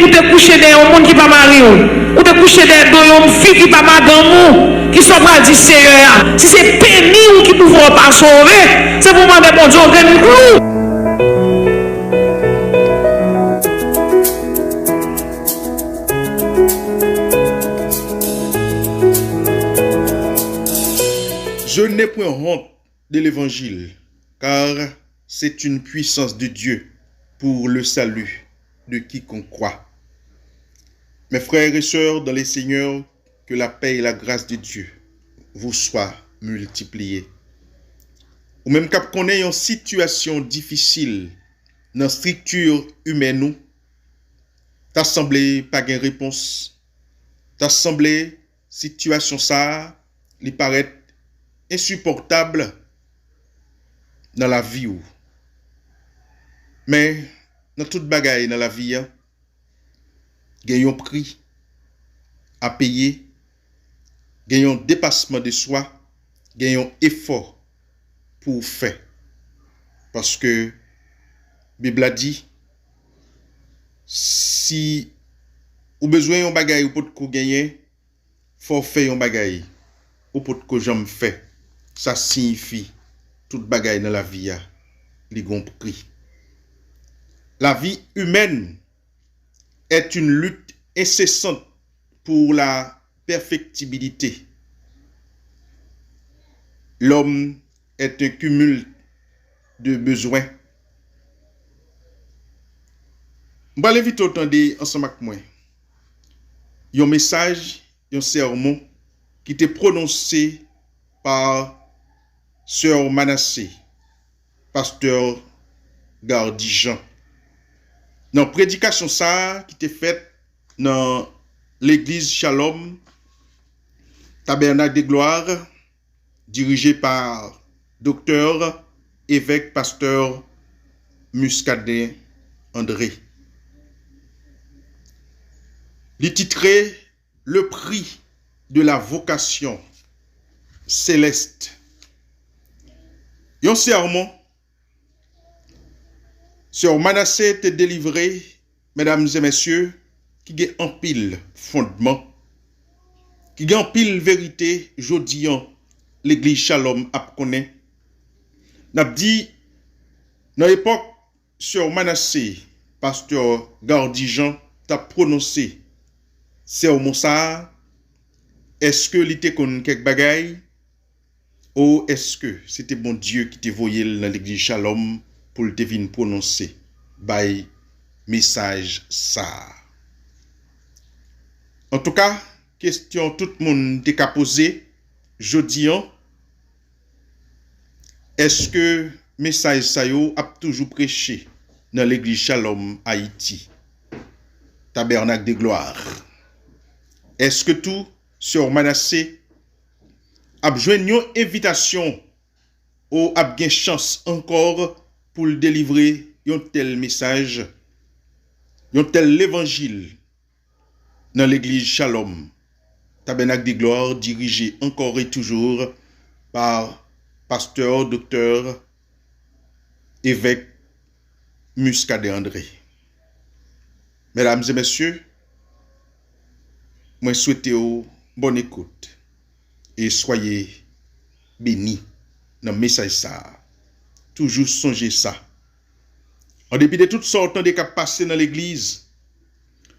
ou te coucher derrière un monde qui pas marié ou te coucher derrière une fille qui pas madame qui sont pas dit Seigneur. Si c'est péni ou qui pouvons pas sauver, c'est pour demander bon Dieu gagne nous. Je n'ai point honte de l'évangile, car c'est une puissance de Dieu pour le salut de quiconque croit. Mes frères et sœurs dans les Seigneurs, que la paix et la grâce de Dieu vous soient multipliées. Ou même quand on est en situation difficile, dans la structure humaine, t'as semblé pas de réponse, t'as semblé situation ça, il paraît insupportable dans la vie. Mais dans toute bagaille dans la vie, il y a un prix à payer, il y a un dépassement de soi, il y a un effort pour faire. Parce que la Bible a dit, si vous avez besoin d'un bagaille pour gagner, il faut faire un bagaille ou pour que j'en fais. Ça signifie toute bagaille dans la vie, les gon prix. La vie humaine est une lutte incessante pour la perfectibilité. L'homme est un cumul de besoins. Je vais aller vite entendre ensemble avec moi. Il y a un message, un sermon qui était prononcé par Sœur Manassé, pasteur Gardijan. Dans la prédication ça qui était faite dans l'église Shalom, Tabernacle de Gloire, dirigé par docteur évêque pasteur Muscadet André. Il titré Le prix de la vocation céleste. Un sermon sur Manassé était délivré, mesdames et messieurs, qui a en pile fondement, qui a en pile vérité, jodi l'église Shalom a connaît. N'a dit, dans l'époque, sur Manassé, pasteur Gardijan, t'a prononcé sermon ça. Est-ce que l'été qu'on quelque bagaille? Ou est-ce que c'était bon Dieu qui t'a voyé dans l'église Shalom pour le devine prononcer by message ça? En tout cas, question tout le monde t'a posé, jodi est-ce que message ça yo a toujours prêché dans l'église Shalom Haïti, Tabernacle de Gloire? Est-ce que tout sur Manassé a joint une invitation ou a bien chance encore pour le délivrer un tel message, un tel évangile dans l'église Shalom, Tabernacle de Gloire, dirigé encore et toujours par pasteur, docteur, évêque Muscadet André. Mesdames et messieurs, moi souhaite une bonne écoute et soyez bénis dans le message ça. Toujours songez ça. En dépit de toutes sortes de cas passés dans l'église,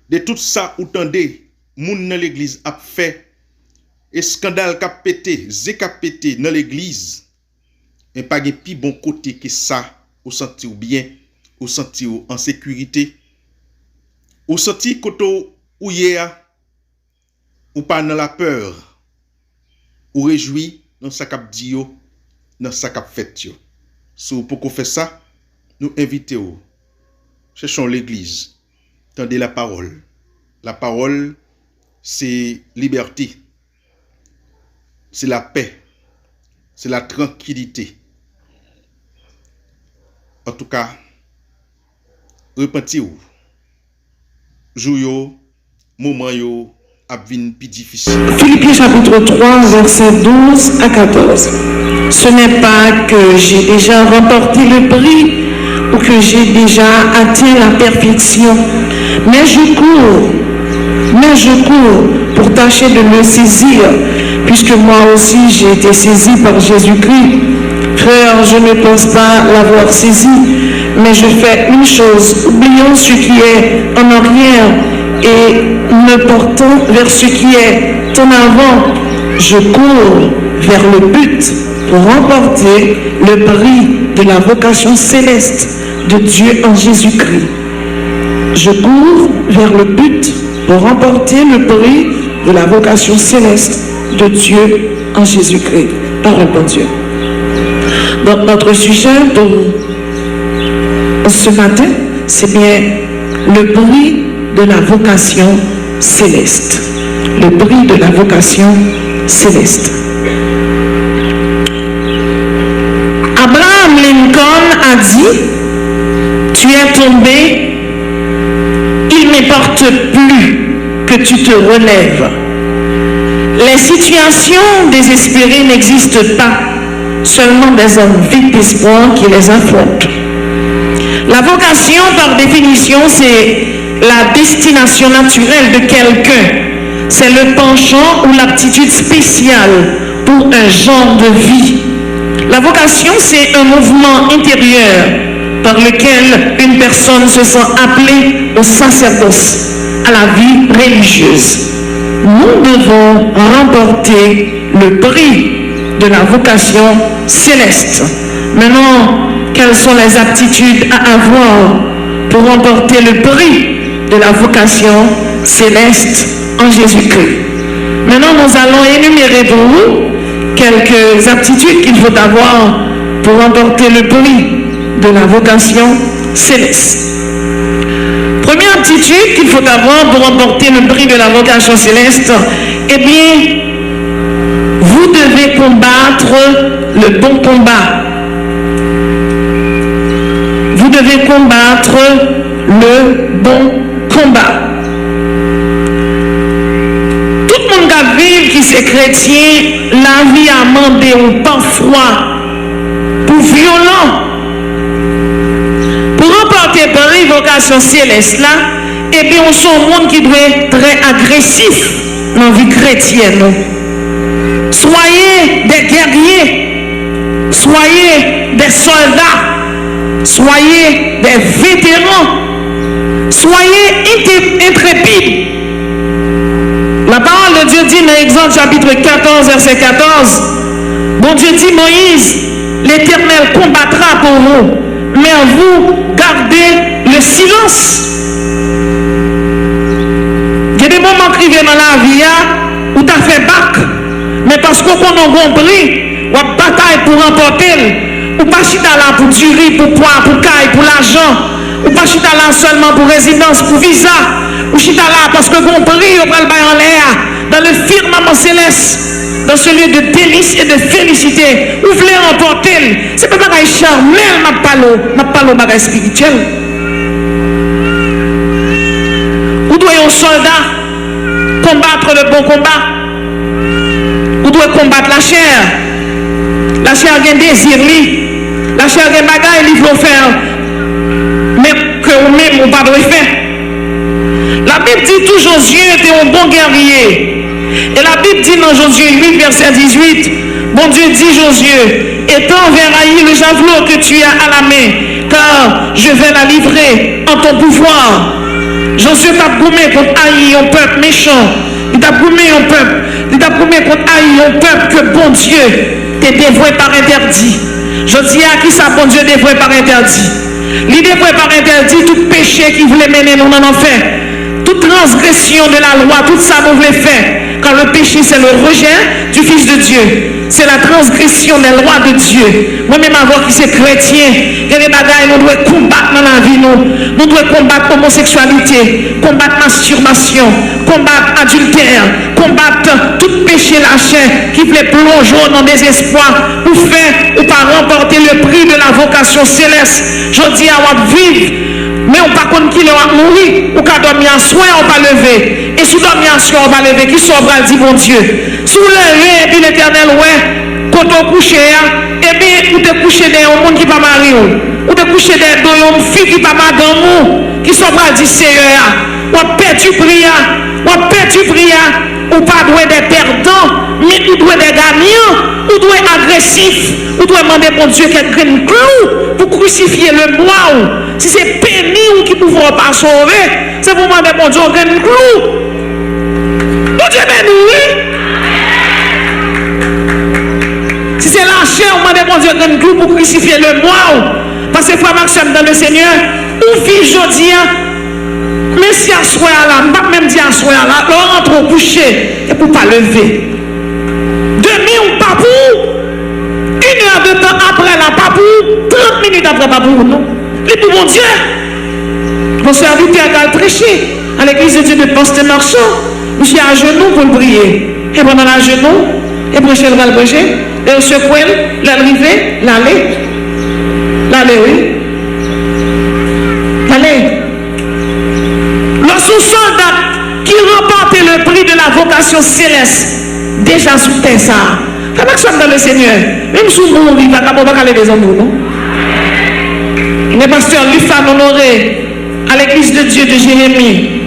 de tout ça ou tendez, moun dans l'église a fait, et scandale qu'a pété, zé qu'a pété dans l'église, mais pas de plus bon côté que ça, ou senti ou bien, ou senti ou en sécurité, ou senti koto ou yéa, ou pas dans la peur, ou réjoui dans sa cap dio, dans sa cap fête yo. So pour qu'on fait ça, nous invitons, cherchons l'église, tendez la parole. La parole, c'est liberté, c'est la paix, c'est la tranquillité. En tout cas, repentez-vous. Jou moment yo, abvin plus difficile. Philippiens chapitre 3, versets 12 à 14. Ce n'est pas que j'ai déjà remporté le prix ou que j'ai déjà atteint la perfection, mais je cours pour tâcher de me saisir, puisque moi aussi j'ai été saisi par Jésus-Christ. Frère, je ne pense pas l'avoir saisi, mais je fais une chose, oublions ce qui est en arrière et me portant vers ce qui est en avant. Je cours vers le but pour remporter le prix de la vocation céleste de Dieu en Jésus-Christ. Je cours vers le but pour remporter le prix de la vocation céleste de Dieu en Jésus-Christ. Parole de Dieu. Donc notre sujet pour ce matin, c'est bien le prix de la vocation céleste. Le prix de la vocation céleste. Abraham Lincoln a dit, tu es tombé, il n'importe plus que tu te relèves. Les situations désespérées n'existent pas, seulement des hommes vides d'espoir qui les affrontent. La vocation, par définition, c'est la destination naturelle de quelqu'un. C'est le penchant ou l'aptitude spéciale pour un genre de vie. La vocation, c'est un mouvement intérieur par lequel une personne se sent appelée au sacerdoce, à la vie religieuse. Nous devons remporter le prix de la vocation céleste. Maintenant, quelles sont les aptitudes à avoir pour remporter le prix de la vocation céleste en Jésus-Christ? Maintenant, nous allons énumérer pour vous quelques aptitudes qu'il faut avoir pour remporter le prix de la vocation céleste. Première aptitude qu'il faut avoir pour remporter le prix de la vocation céleste, eh bien, vous devez combattre le bon combat. Vous devez combattre le bon combat. Tout le monde qui vit, qui c'est chrétien, la vie a mandé ou parfois pour violent. Pour remporter par une vocation céleste là, eh bien, on est un monde qui doit être très agressif dans la vie chrétienne. Soyez des guerriers, soyez des soldats, soyez des vétérans, soyez intrépides. La parole de Dieu dit dans Exode chapitre 14, verset 14, bon Dieu dit, Moïse, l'Éternel combattra pour vous, mais vous gardez le silence. Il y a des moments qui viennent dans la vie où tu as fait bac, mais parce qu'on a compris, on a bataille pour remporter, ou pas chita là pour durer, pour poids, pour caille, pour l'argent, ou pas chita là seulement pour résidence, pour visa, ou chita là parce que qu'on prie, on va le bailler en l'air, dans le firmament céleste, dans ce lieu de délice et de félicité, où vous voulez remporter, c'est pas bagaille charmel, ma palo bagaille spirituel. Vous devez un soldat combattre le bon combat. Vous devez combattre la chair. La chair a un désir, la chair a un bagage, il faut faire, mais que vous-même, vous ne pouvez pas faire. La Bible dit tout Josué était un bon guerrier. Et la Bible dit dans Josué 8, verset 18, bon Dieu dit Josué, étends vers Haï le javelot que tu as à la main, car je vais la livrer en ton pouvoir. Josué t'a gommé contre Haï, un peuple méchant. Il t'a gommé un peuple. Il t'a gommé contre Haï, un peuple que bon Dieu t'est dévoué par interdit. Je dis à qui ça, bon Dieu dévoué par interdit. L'idée dévoué par interdit, tout péché qui voulait mener nous dans l'enfer. Toute transgression de la loi, tout ça nous voulait faire. Car le péché, c'est le rejet du Fils de Dieu. C'est la transgression des lois de Dieu. Moi-même, avant qui c'est chrétien, il y a des bagailles, nous devons combattre dans la vie. Nous devons combattre l'homosexualité, combattre la masturbation, combattre l'adultère, combattre tout péché lâché qui voulait plonger dans le désespoir pour faire ou pas remporter le prix de la vocation céleste. Je dis à vous vivre. Mais on ne pas contre qui va mourir, ou qu'à dormir en soin, on va lever. Et sous dormir en soin, on va lever. Qui soit bras dit bon Dieu. Sous lever, puis l'Éternel, ouais, quand on couche, et bien, ou te coucher derrière un monde qui pas marié, ou te coucher derrière une fille qui pas madame, qui sont pas dit Seigneur, ou perdu prière, ou perdu prière, ou pas doué des perdants, mais ou doué des gagnants, ou doué agressif, ou doué demander pour Dieu quelqu'un clou pour crucifier le bois. Si c'est péni ou qui ne pouvons pas sauver, c'est pour demander pour Dieu quelqu'un clou. Bon Dieu béni. Si c'est la chair, on demande pour Dieu quelqu'un clou pour crucifier le bois. Parce que frère Maxime dans le Seigneur, ou vit aujourd'hui, mais si à soir là, pas même dire à soir là, on rentre au coucher et pour pas lever. Demi ou pas pour 1 heure de temps après la pas pour 30 minutes après pas pour non. Et pour mon Dieu, mon serviteur a prêché à l'église de Dieu de Poste-Marchand. Je suis à genoux pour le prier. Et pendant la genou, et prêcher le prêcher, et on se coule, l'arrivée, l'aller. L'aller, oui. L'aller. Lorsqu'un soldat qui remportait le prix de la vocation céleste, déjà sous terre ça. Quand nous sommes dans le Seigneur, même sous nous, il va pas aller des hommes, non? Le pasteur Lufan honoré à l'église de Dieu de Jérémie.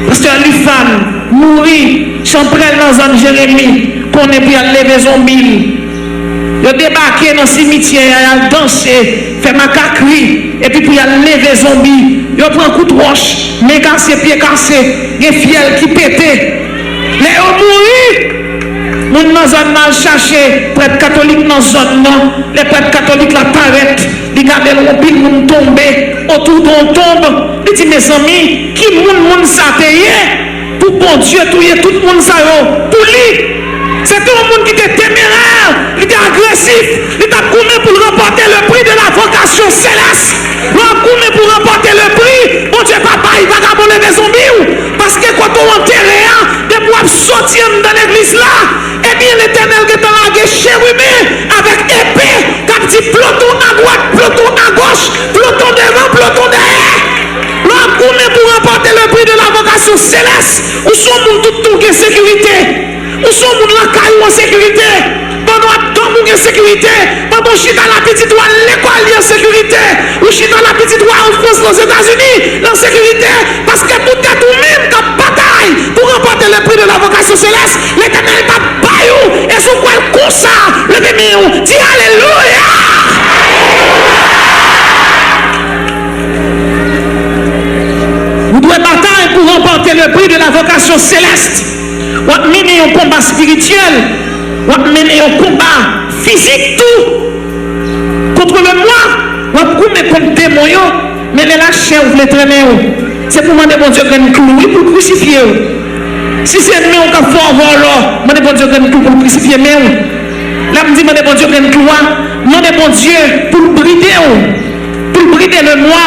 Pasteur Lufan mourit, champrel dans la zone Jérémie, qu'on est pu aller lever zombies. Il a débarqué dans le cimetière, il a dansé, fait macacri, et puis il a levé zombie. Il prend un coup de roche, mais cassé, pied cassé, il y a fiel qui pétait. Les hommes mourir. Nous dans la zone mal cherché, prêtre catholique dans la zone, les prêtres catholiques la paraissent, ils gardent le pile, nous tomber, autour d'un tombe. Ils disent, mes amis, qui moun ça te pour bon Dieu, tout le monde ça pour lui. C'était un monde qui était téméraire, qui était agressif, qui était couru pour remporter le prix de la vocation céleste. Il a couru pour remporter le prix. Mon Dieu, papa, il va abonner des zombies. Parce que quand on enterre, de pouvoir sortir dans l'église là, eh bien l'Éternel qui est dans la chérubin avec épée, qui dit peloton à droite, peloton à gauche, peloton devant, peloton derrière. Il a couru pour remporter le prix de la vocation céleste. Où sont tout en sécurité? Où sont la caillou en sécurité? Pendant la en sécurité. Pendant chita la petite oie l'école en sécurité. Ou chita la petite oie en France, aux États-Unis, en sécurité. Parce que peut-être ou même dans la bataille pour remporter le prix de la vocation céleste, l'Éternel t'a baillou. Et sur quoi comme ça, le démon dit Alléluia. Vous devez bataille pour remporter le prix de la vocation céleste. Vous menez un combat spirituel, vous menez un combat physique, tout. Contre le moi, vous pouvez contre le démon, mais les lâcher, vous voulez traîner. C'est pour demander bon Dieu qu'un clou pour crucifier. Si c'est nous qui avons fait avoir là, demandez bon Dieu qu'un clou pour crucifier. Là, je dis demandez bon Dieu qu'un clou, demandez bon Dieu pour brider le moi.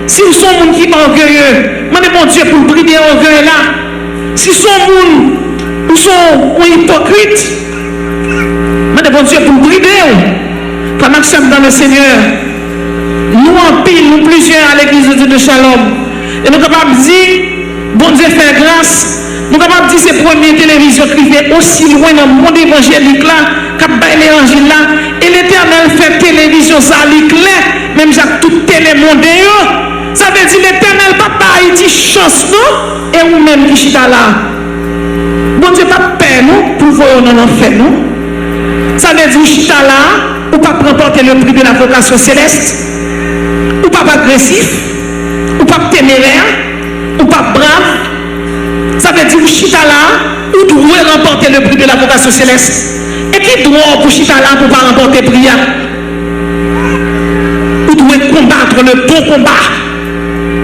Si vous sont gens qui sont orgueilleux, demandez bon Dieu pour brider l'orgueil là. Si sont gens qui sont hypocrites, demandez bon Dieu pour brider. Comme Maxime dans le Seigneur, nous en pile, nous plusieurs à l'église de Dieu de Shalom. Et nous sommes capables de dire, bon Dieu fait grâce. Nous sommes capables de dire ces premières télévisions qui fait aussi loin dans le monde évangélique là, qui a l'évangile là. Et l'Éternel fait télévision, ça clair, même Jacques tout télémonde. Ça veut dire l'Éternel papa, il dit chance non, et vous-même qui chita là. Bon Dieu pas peur nous, pour voir dans l'enfer non. Ça veut dire chita là, ou pas remporter le prix de la vocation céleste, ou pas agressif, ou pas téméraire, ou pas brave. Ça veut dire chita là, ou doit remporter le prix de la vocation céleste. Et qui doit pour chita là pour pas remporter le prix? Ou doit combattre le bon combat.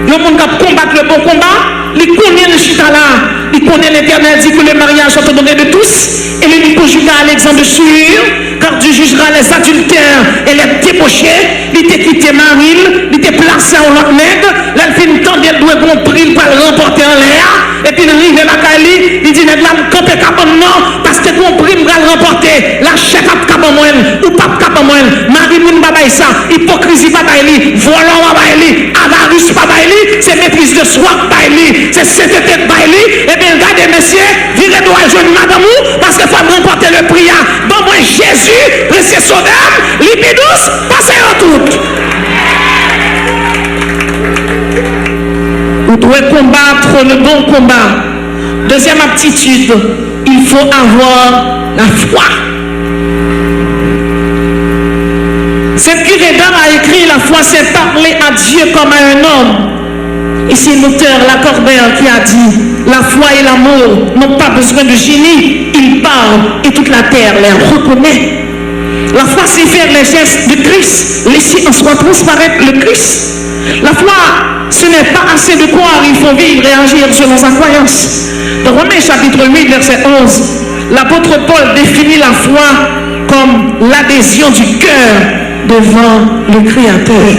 Le monde qui combattre le bon combat, il connaît le chita là, il connaît l'Éternel dit que le mariage est donné de tous, et il conjuga à l'exemple de sûr, car Dieu jugera les adultères et les débauchés, il t'a quitté Marine, il t'a placé en l'autre nègre, l'elfine tendait doit compris pour le remporter en l'air, et puis il arrive la Kali, il dit nègre là, campé capon non, parce que compris pour le remporter, la chef a capon moins, ou pas capon moins, Marie moun babaye ça, hypocrisie babaye, volant babaye, avarice babaye, c'est maîtrise de soi babaye, c'est sainteté babaye, et bien regardez messieurs, virez doit jeune madame, parce qu'il faut remporter le prix, bon moi Jésus, Sodome, Lipidous, passez en tout. Vous devez combattre le bon combat. Deuxième aptitude, il faut avoir la foi. Cette curé d'âme a écrit: la foi, c'est parler à Dieu comme à un homme. Et c'est l'auteur Lacordaire qui a dit: la foi et l'amour n'ont pas besoin de génie, ils parlent et toute la terre les reconnaît. La foi, c'est faire les gestes de Christ, laisser en soi transparaître le Christ. La foi, ce n'est pas assez de croire, il faut vivre et agir selon sa croyance. Dans Romains chapitre 8, verset 11, l'apôtre Paul définit la foi comme l'adhésion du cœur devant le Créateur.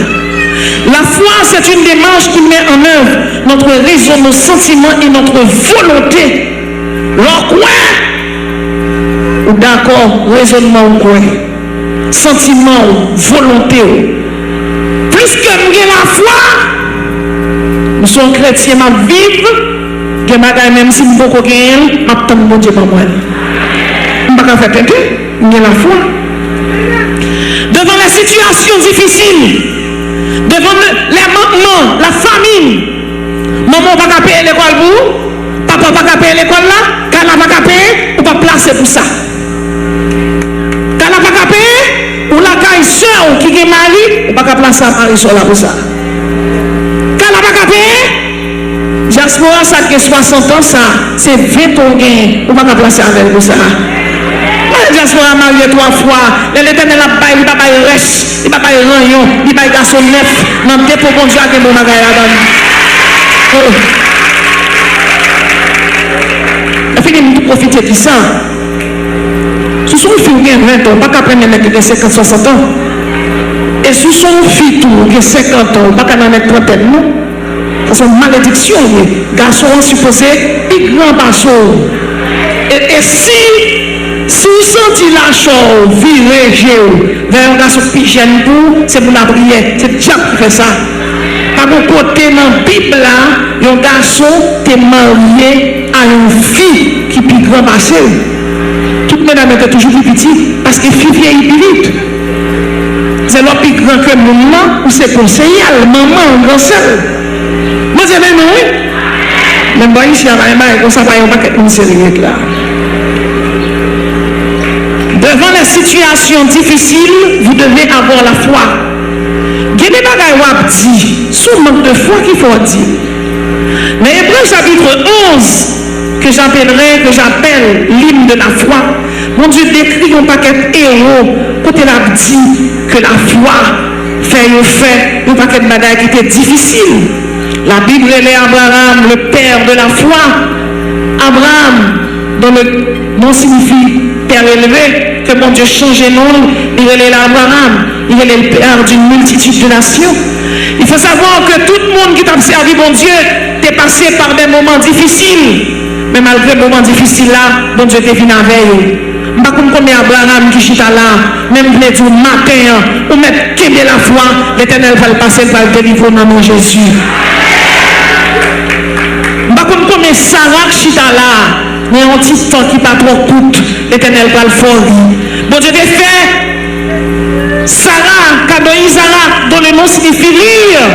La foi, c'est une démarche qui met en œuvre notre raison, nos sentiments et notre volonté. Leur quoi? Ou d'accord, raisonnement ou quoi? Sentiment ou volonté. Plus que nous avons la foi, nous sommes chrétiens, nous vivons, même si nous ne pouvons pas gagner, nous attendons mon Dieu pour moi. Nous ne pouvons pas faire tenter, nous avons la foi. Devant les situations difficiles, devant les manquements, la famine, maman ne va pas payer l'école pour, papa ne va pas payer l'école là, quand elle ne va pas payer, on va placer pour ça. Quand elle ne va pas payer, ou la caille soeur qui est mari, on ne va pas placer à Paris sur là pour ça. Quand elle ne va pas payer, diaspora, ça qui 60 ans, ça, c'est 20 ans gain, on ne va pas placer avec pour ça. La diaspora marié 3 fois, l'Éternel a baillé, il va bailler reste, il va bailler rayon, il va bailler garçon neuf, dans le dépôt bon Dieu à des bons bagages à donner. La fille de profiter de ça. Si son fille qui a 20 ans, pas qu'à prendre un mec de 50, 60 ans. Et si son fille qui a 50 ans, pas qu'à en mettre 30 ans, non. C'est une malédiction. Garçon supposé, il grand garçon. Et si vous sentez la chose, virez vers un garçon qui gêne pour, c'est pour la prière. C'est Dieu qui fait ça. Par côté dans la Bible, un garçon est marié à une fille qui est plus grand passé. Toutes les dames étaient toujours plus petites parce que les filles vieillit plus vite. C'est leur plus grand que maman ou c'est conseiller, maman, grand seul. Moi, c'est même oui. Même pas ici, on s'en va y avoir quelque chose là. Devant les situations difficiles, vous devez avoir la foi. Il y a des bagages qui disent, sous manque de foi qu'il faut dire. Mais Hébreux chapitre 11, que j'appelle l'hymne de la foi, mon Dieu décrit un paquet de héros, quand il a dit que la foi fait un paquet de bagages qui étaient difficiles. La Bible est Abraham, le père de la foi. Abraham, dont le nom signifie père élevé, que mon Dieu change de nom, il est Abraham, il est le père d'une multitude de nations. Il faut savoir que tout le monde qui t'a servi, mon Dieu, t'est passé par des moments difficiles. Mais malgré les moments difficiles là, mon Dieu t'est venu avec eux. Je ne sais pas combien Abraham qui chita là, même le jour matin, ou même qui est la foi, l'Éternel va le passer par le délivrer au nom de Jésus. Je ne sais pas combien Sarah qui chita là, mais un petit temps qui pas trop coûte, l'Éternel va le faire. Bon Dieu t'a fait Sarah, Kadoï Sarah, dont le nom signifie rire.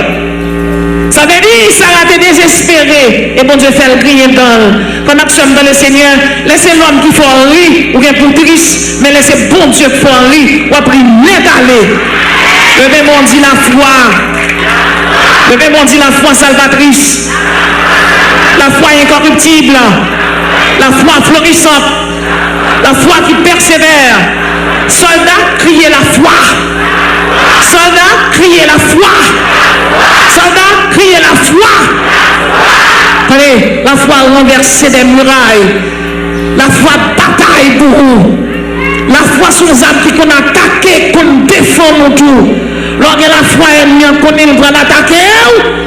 Ça veut dire Sarah était désespérée. Et bon Dieu fait le griller dans. Quand nous sommes dans le Seigneur, laissez l'homme qui faut rire, ou bien pour triste, mais laissez bon Dieu qui faut rire, ou après net aller. Levez-moi dit la foi. Levez-moi dit la foi salvatrice. La foi incorruptible. La foi florissante. La foi qui persévère. Soldats, criez la foi. Soldats, criez la foi. Soldats, criez la foi. Allez, la foi renverser des murailles. La foi bataille pour vous. La foi sur les âmes qui qu'on attaqué, qu'on défend mon tour. Lorsque la foi est mise, qu'on est va l'attaquer,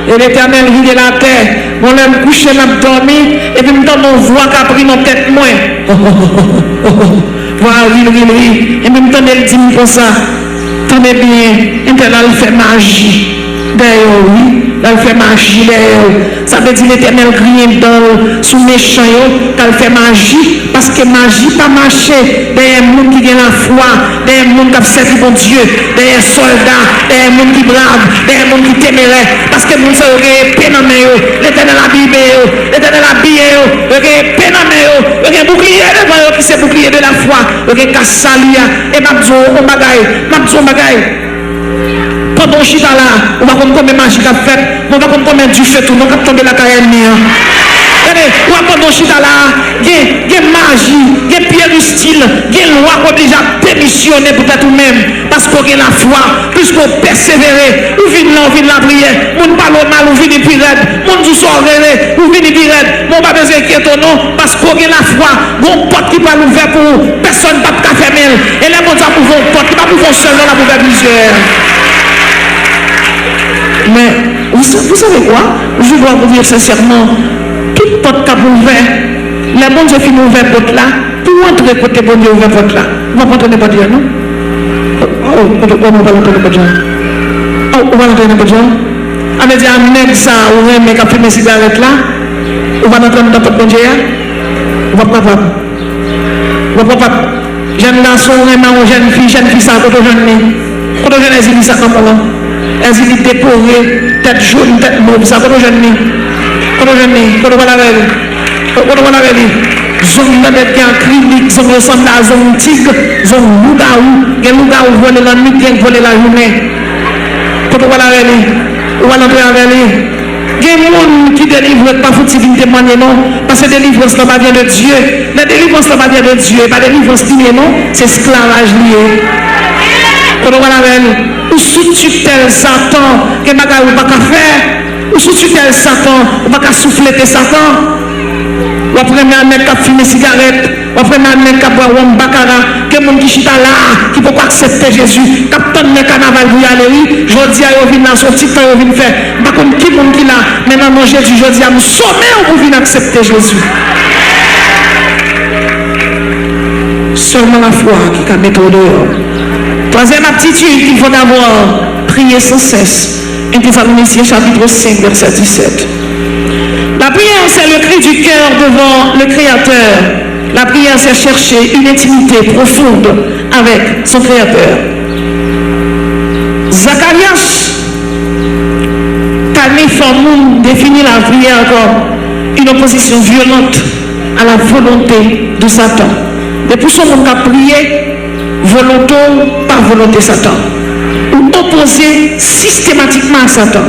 et l'Éternel vide la terre. On l'aime coucher, l'aime dormir, et puis maintenant on voit qu'a pris nos têtes moins. Voilà, oui. Et même temps elle dit comme ça. Tenez bien, elle fait magie. D'ailleurs, oui, elle fait magie d'ailleurs. Ça veut dire l'éternel grille dans sous méchant, qu'elle fait magie, parce que magie pas marché. Derrière un monde qui a la foi, derrière un monde qui a servi bon Dieu, derrière un soldat, derrière un monde qui brave, derrière un monde qui téméraire. Parce que nous sommes peine en main, l'éternel a bibé, l'éternel a billé, peine en main, un bouclier devant eux qui c'est bouclier de la foi, Kassalia, et Mabzo, Magaï. Pendant chita là, on va comme combien magie qu'a fait, on va comme combien du feu tout, on va tomber la carrière. Ou pendant chita là, il y a magie, il y a pierre style, il y a loi qu'on déjà démissionné peut-être ou même, parce qu'on a la foi, plus qu'on persévérer, ou vient là, on vient la prière, on parle mal, ou vient plus raide, on nous sort ou vient plus raide, on va pas inquiéter ton nom, parce qu'on a la foi, on porte qui va l'ouvrir pour personne ne peut pas fermer, et les gens pour vos portes, qui va pour seul dans la mauvaise misère. Mais vous savez quoi? Je dois vous dire sincèrement, toute porte qui a ouvert, les bons Dieu finit ouvert porte là, pour entrer côté bon Dieu ouvert porte là. On va pas entrer n'importe Dieu, non? Oh, on va entrer n'importe Dieu. Oh, on va entrer n'importe Dieu. Avec dire un nègre ça, ou un mec qui a fumé cigarette là, on va entrer dans porte bon Dieu. On va pas. On va pas. Jeune garçon, jeune fille ça, quand on jeune ça comme ça. Elles sont décorées, tête jaune, tête mauve, ça va jeune quand on va la reine, zone de mettre en clinique, zone ressemble à zone tigre, zone loup-garou, voler la nuit, voler la journée. Quand on va la reine, on va l'entrer avec lui. Il y a des gens qui délivrent, pas faut-il témoigner, non, parce que délivrance n'est pas bien de Dieu. La délivrance n'est pas bien de Dieu, pas délivrance liée, non, c'est esclavage lié. Quand on va la reine, ou sous tutelle Satan, que bagarre ou pas qu'à faire, ou sous tutelle Satan, ou pas qu'à souffler Satan, ou après un mec qui a fumé cigarette, ou après un mec qui a boire un baccarat, que mon qui chita là, qui ne peut pas accepter Jésus, capitaine de carnaval pour y aller, oui, je dis à eux, venir dans son petit temps, ils viennent faire, pas comme qui monde qui là, maintenant non Jésus, je dis à nous sommer pour venir accepter Jésus. Seulement la foi qui a mettre au dehors. Troisième aptitude qu'il faut avoir, prier sans cesse. 1 Thessaloniciens chapitre 5, verset 17. La prière, c'est le cri du cœur devant le Créateur. La prière, c'est chercher une intimité profonde avec son Créateur. Zacharias, Tanéformoun définit la prière comme une opposition violente à la volonté de Satan. Et pour ce monde qui a prié, volonté par volonté Satan, ou opposé systématiquement à Satan.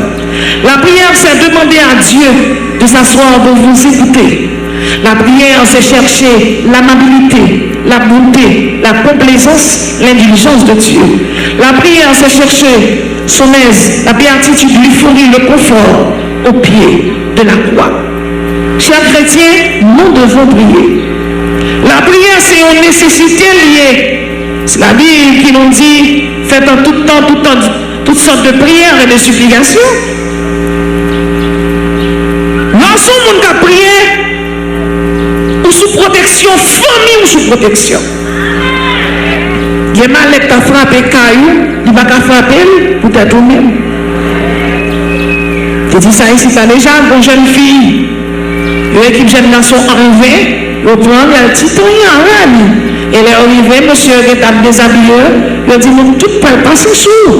La prière, c'est demander à Dieu de s'asseoir, de vous écouter. La prière, c'est chercher l'amabilité, la bonté, la complaisance, l'indulgence de Dieu. La prière, c'est chercher son aise, la béatitude, l'euphorie, le confort au pied de la croix. Chers chrétiens, nous devons prier. La prière, c'est une nécessité liée. C'est la Bible qui nous dit, faites en tout temps, toutes sortes de prières et de supplications. Lorsqu'on monde qui a prié, ou sous protection, famille ou sous protection. Il y a mal qui a frappé caillou, il va pas frapper, peut-être ou même. Je dis ça ici, ça déjà, une jeune fille, l'équipe jeune garçon enlevée, le prend, il y a un petit rien, elle est arrivée, monsieur est déshabillé, il a dit, mon tout peut passer sous.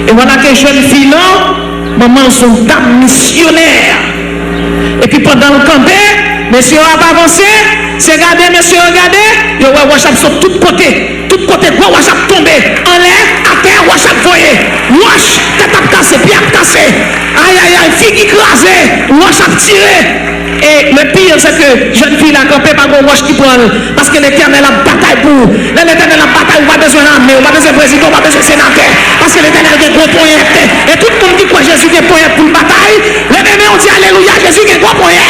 Et voilà que jeune fille là, maman son dame missionnaire. Et puis pendant le campé, monsieur a pas avancé, c'est regardé, monsieur regardé, il va WhatsApp sur tout côté, WhatsApp tombé, en l'air, à terre, WhatsApp voyé, wash, tête à casser, pied à casser, aïe, fille qui crasée, WhatsApp tiré. Et le pire, c'est que jeune fille a campé par un wash qui prend, parce que l'éternel a bataille pour. L'éternel a bataille, on va besoin d'armée, on va besoin de président, on va besoin de sénateur, parce que l'éternel a des gros points. Et tout le monde dit quoi, Jésus a des points pour une bataille. Les bébés ont dit alléluia, Jésus a des gros points.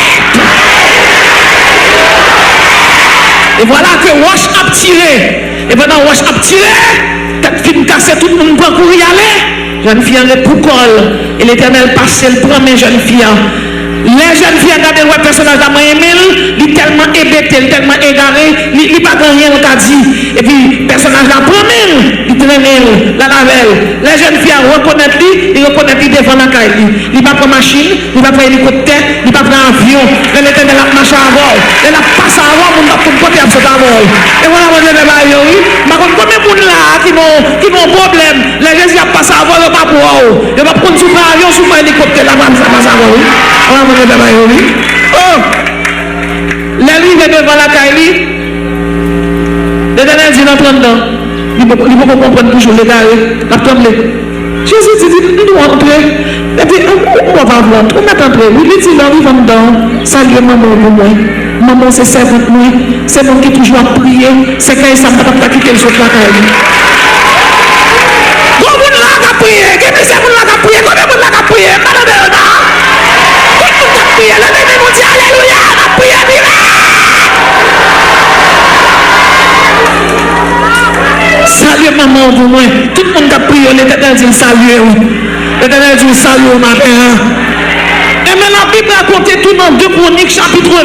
Et voilà que wash a tiré. Et pendant wash a tiré, tête fine cassée, tout le monde prend pour y aller. Jeune fille en est pour col. Et l'éternel passe, le premier jeune fille. Les jeunes filles regardent le personnage de Moïse, il est tellement hébété, tellement égaré, il n'est pas rien, on t'a dit. Et puis, le personnage de Moïse, il drainer, la laver. Les jeunes filles reconnaissent lui, ils reconnaissent lui devant la caille. Il va prendre machine, il va prendre hélicoptère, il va prendre avion. L'Éternel a marché avant. Elle a passé avant, on va prendre côté à ce avant. Et voilà, on est là, oui. Par contre, combien de monde là qui ont problème, les gens qui passent avant, ils ne vont pas pour eux. Ils vont prendre sous avion, sous hélicoptère, là, ça passe avant, oui. Voilà, on est là, oui. Oh! L'arrivée devant la caille, l'Éternel dit d'entrer dedans. Il ne peut pas comprendre toujours les gars, la tremblée. Jésus dit, nous devons entrer. Et puis, on va rentrer, on va entrer. Il dit, il arrive en dedans. Salut maman pour moi. Maman, c'est servante moi. C'est moi qui toujours à prier. C'est quand il s'en va pas quitter le autres la caille. Comment vous l'avez prié? Qu'est-ce que vous l'avez prié? Comment vous l'avez prié? Madame de Rona. Comment vous l'avez prié? Le Dieu nous dit, alléluia, la prière miracle. Salut maman pour moi. Tout le monde a prié, l'Éternel dit salut. L'Éternel dit salut au matin. Et maintenant, la Bible raconte tout dans 2 Chroniques, chapitre 20.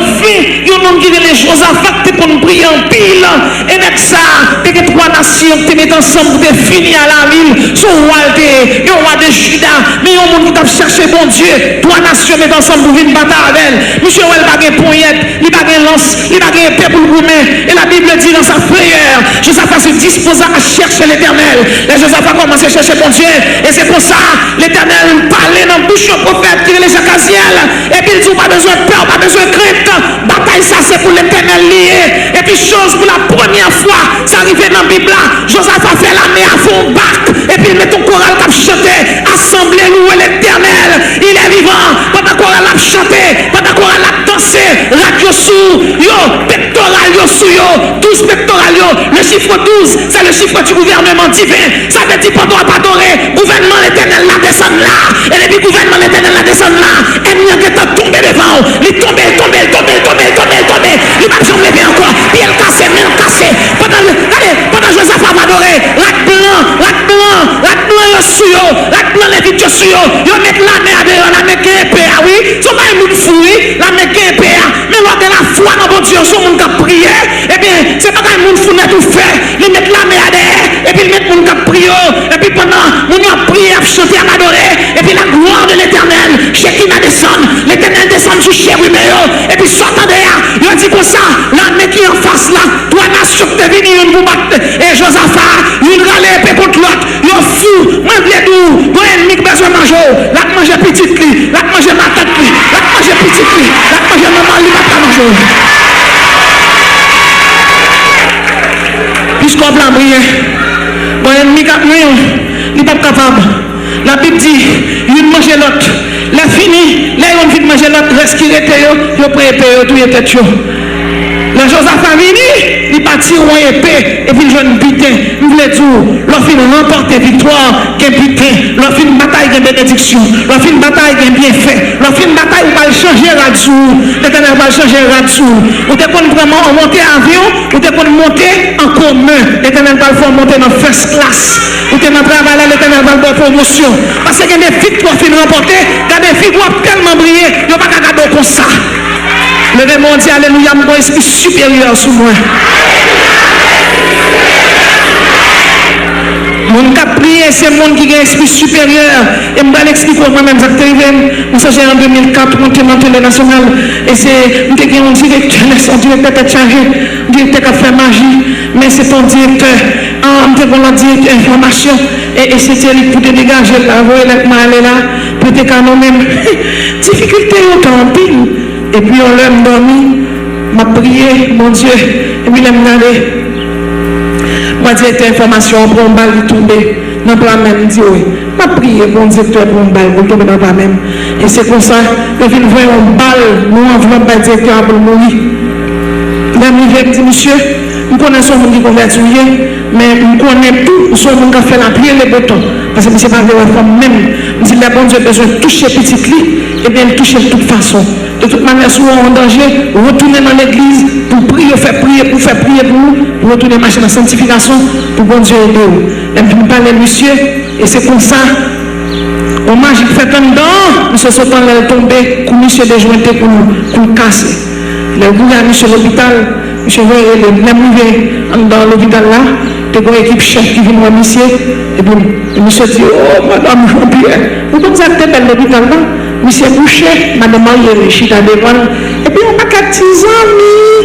Il y a un homme qui dit les choses à faire pour nous prier en pile. Et avec ça, il y a 3 nations qui mettent ensemble pour finir à la ville. Son roi, il y a un roi de Juda. Mais il y a un monde qui a cherché bon Dieu. 3 nations mettent ensemble pour venir battre avec elle. Monsieur, il n'a pas de poignette, il n'a pas de lance, il n'a pas de épée pour le gourmet. Et la Bible dit dans sa prière, Josaphat se disposa à chercher l'Éternel. Et Josaphat commence à chercher bon Dieu. Et c'est pour ça, l'Éternel parlait dans la bouche du prophète qui est les Acaciens. Et puis il dit, pas besoin de peur, pas besoin de crainte. Bataille, ça c'est pour l'Éternel lié. Et puis chose pour la première fois, ça arrivait dans la Bible là. Josaphat fait l'armée à fond bac. Et puis il met ton choral qui a chanté. Assemblée louer l'Éternel. Il est vivant. Pendant qu'on a chanté, pendant qu'on a dansé, radio sous, yo, pectoral yo sous yo, 12 pectoral yo. Le chiffre 12, c'est le chiffre du gouvernement divin. Ça veut dire pendant qu'on pas adoré, gouvernement l'Éternel la descend là. Et puis gouvernement l'Éternel la descend là. Et il y a quelqu'un tombé devant. Il tombe. Il va jamais lever encore. Puis il casse, pendant Josaphat va adorer. La blanc, yo sous yo. La blanc, les vides sous yo. Yo met la main à dehors, la main qui est épée, oui. Son main est moun fouille, la main qui est épée. Mais lors de la foi dans mon Dieu, son monde qui a prié. Eh bien, c'est pas qu'un moun fouille tout fait. Il met la main à dehors. Et puis il met moun qui a prié. Et puis pendant, moun a prié, a chanté, a adoré. Et puis la gloire de l'Éternel, Shekinah descend. L'Éternel descend sur Chérubéo. Et puis sortant derrière, il a dit comme ça, l'armée qui est en face là, 3 nations qui sont venues, une pour battre. Et Josaphat, il râle épée contre l'autre. Il est fou, moi je doux. Moi ennemi qui besoin de manger. Là que manger petite li, là que manger ma tête li, là que manger petite li, là que manger maman li, pas manger. Puisqu'on blanc brille, bon ennemi qui a il n'est pas capable. La Bible dit, il mange l'autre. La fini, là il vient manger l'autre, respirer, il prépare tout est tête. La Josaphat vini, il partit au épée, et puis il jeune butin. Il voulait dire, l'on fin remporter victoire, qu'il y a butin, l'on fin bataille, qu'il y a bénédiction, l'on fin bataille, qu'il y a bienfait, l'on fin bataille, il va changer là-dessous, l'Éternel va changer là-dessous. Ou t'es qu'on vraiment monter en avion, ou t'es qu'on monter en commun, l'Éternel va le faire monter dans first class. Ou t'es dans le travail, l'Éternel va le faire promotion. Parce qu'il y a des victoires qui sont remportées, il y a des victoires tellement brillées, il n'y a pas qu'à garder comme ça. Le monde dit alléluia, mon esprit supérieur sous moi. Mon qui a prié, c'est le monde qui a un esprit supérieur. Et je vais l'expliquer moi-même, ça j'ai en 2004, monté dans le national. Et c'est un directeur, un directeur qui a chargé, un directeur qui a fait magie. Mais c'est ton directeur, un directeur information. Et c'était lui pour te dégager là, vous voyez, là, pour te canon même. Difficulté autant en pile. Et puis on l'a dormi, m'a prié, mon Dieu, et puis il m'a regardé. Moi, directeur information, pour un balle, il tombé dans le plan même, il dit oui. M'a prié, mon directeur, pour un balle, pour tomber dans le plan même. Et c'est comme ça, que je viens voir un balle, nous envoyons le directeur pour mourir. Là, il dit, monsieur, nous connaissons mon qui convertit, mais nous connaissons tout, son monde qui fait la prière, les boutons. Parce que c'est pas de la femme même. Il dit, bon Dieu, besoin de toucher petit lit, et bien toucher de toute façon. De toute manière, souvent en danger, retourner dans l'église pour prier, faire prier pour nous, pour retourner marcher dans la sanctification, pour bon Dieu aider nous. Et puis nous parlons monsieur, et c'est comme ça, au magique fait un dedans, monsieur Sautant est tombé, pour monsieur déjointé pour nous casser. Le gouvernement sur l'hôpital, monsieur voyez, les mêmes dans l'hôpital là, tu as une équipe chef qui vient voir monsieur, et puis monsieur dit, oh, madame Jean-Pierre, vous comme ça, tu es belle l'hôpital là, monsieur couché, madame Marie réussit à devant, et puis on n'a qu'à 10 amis,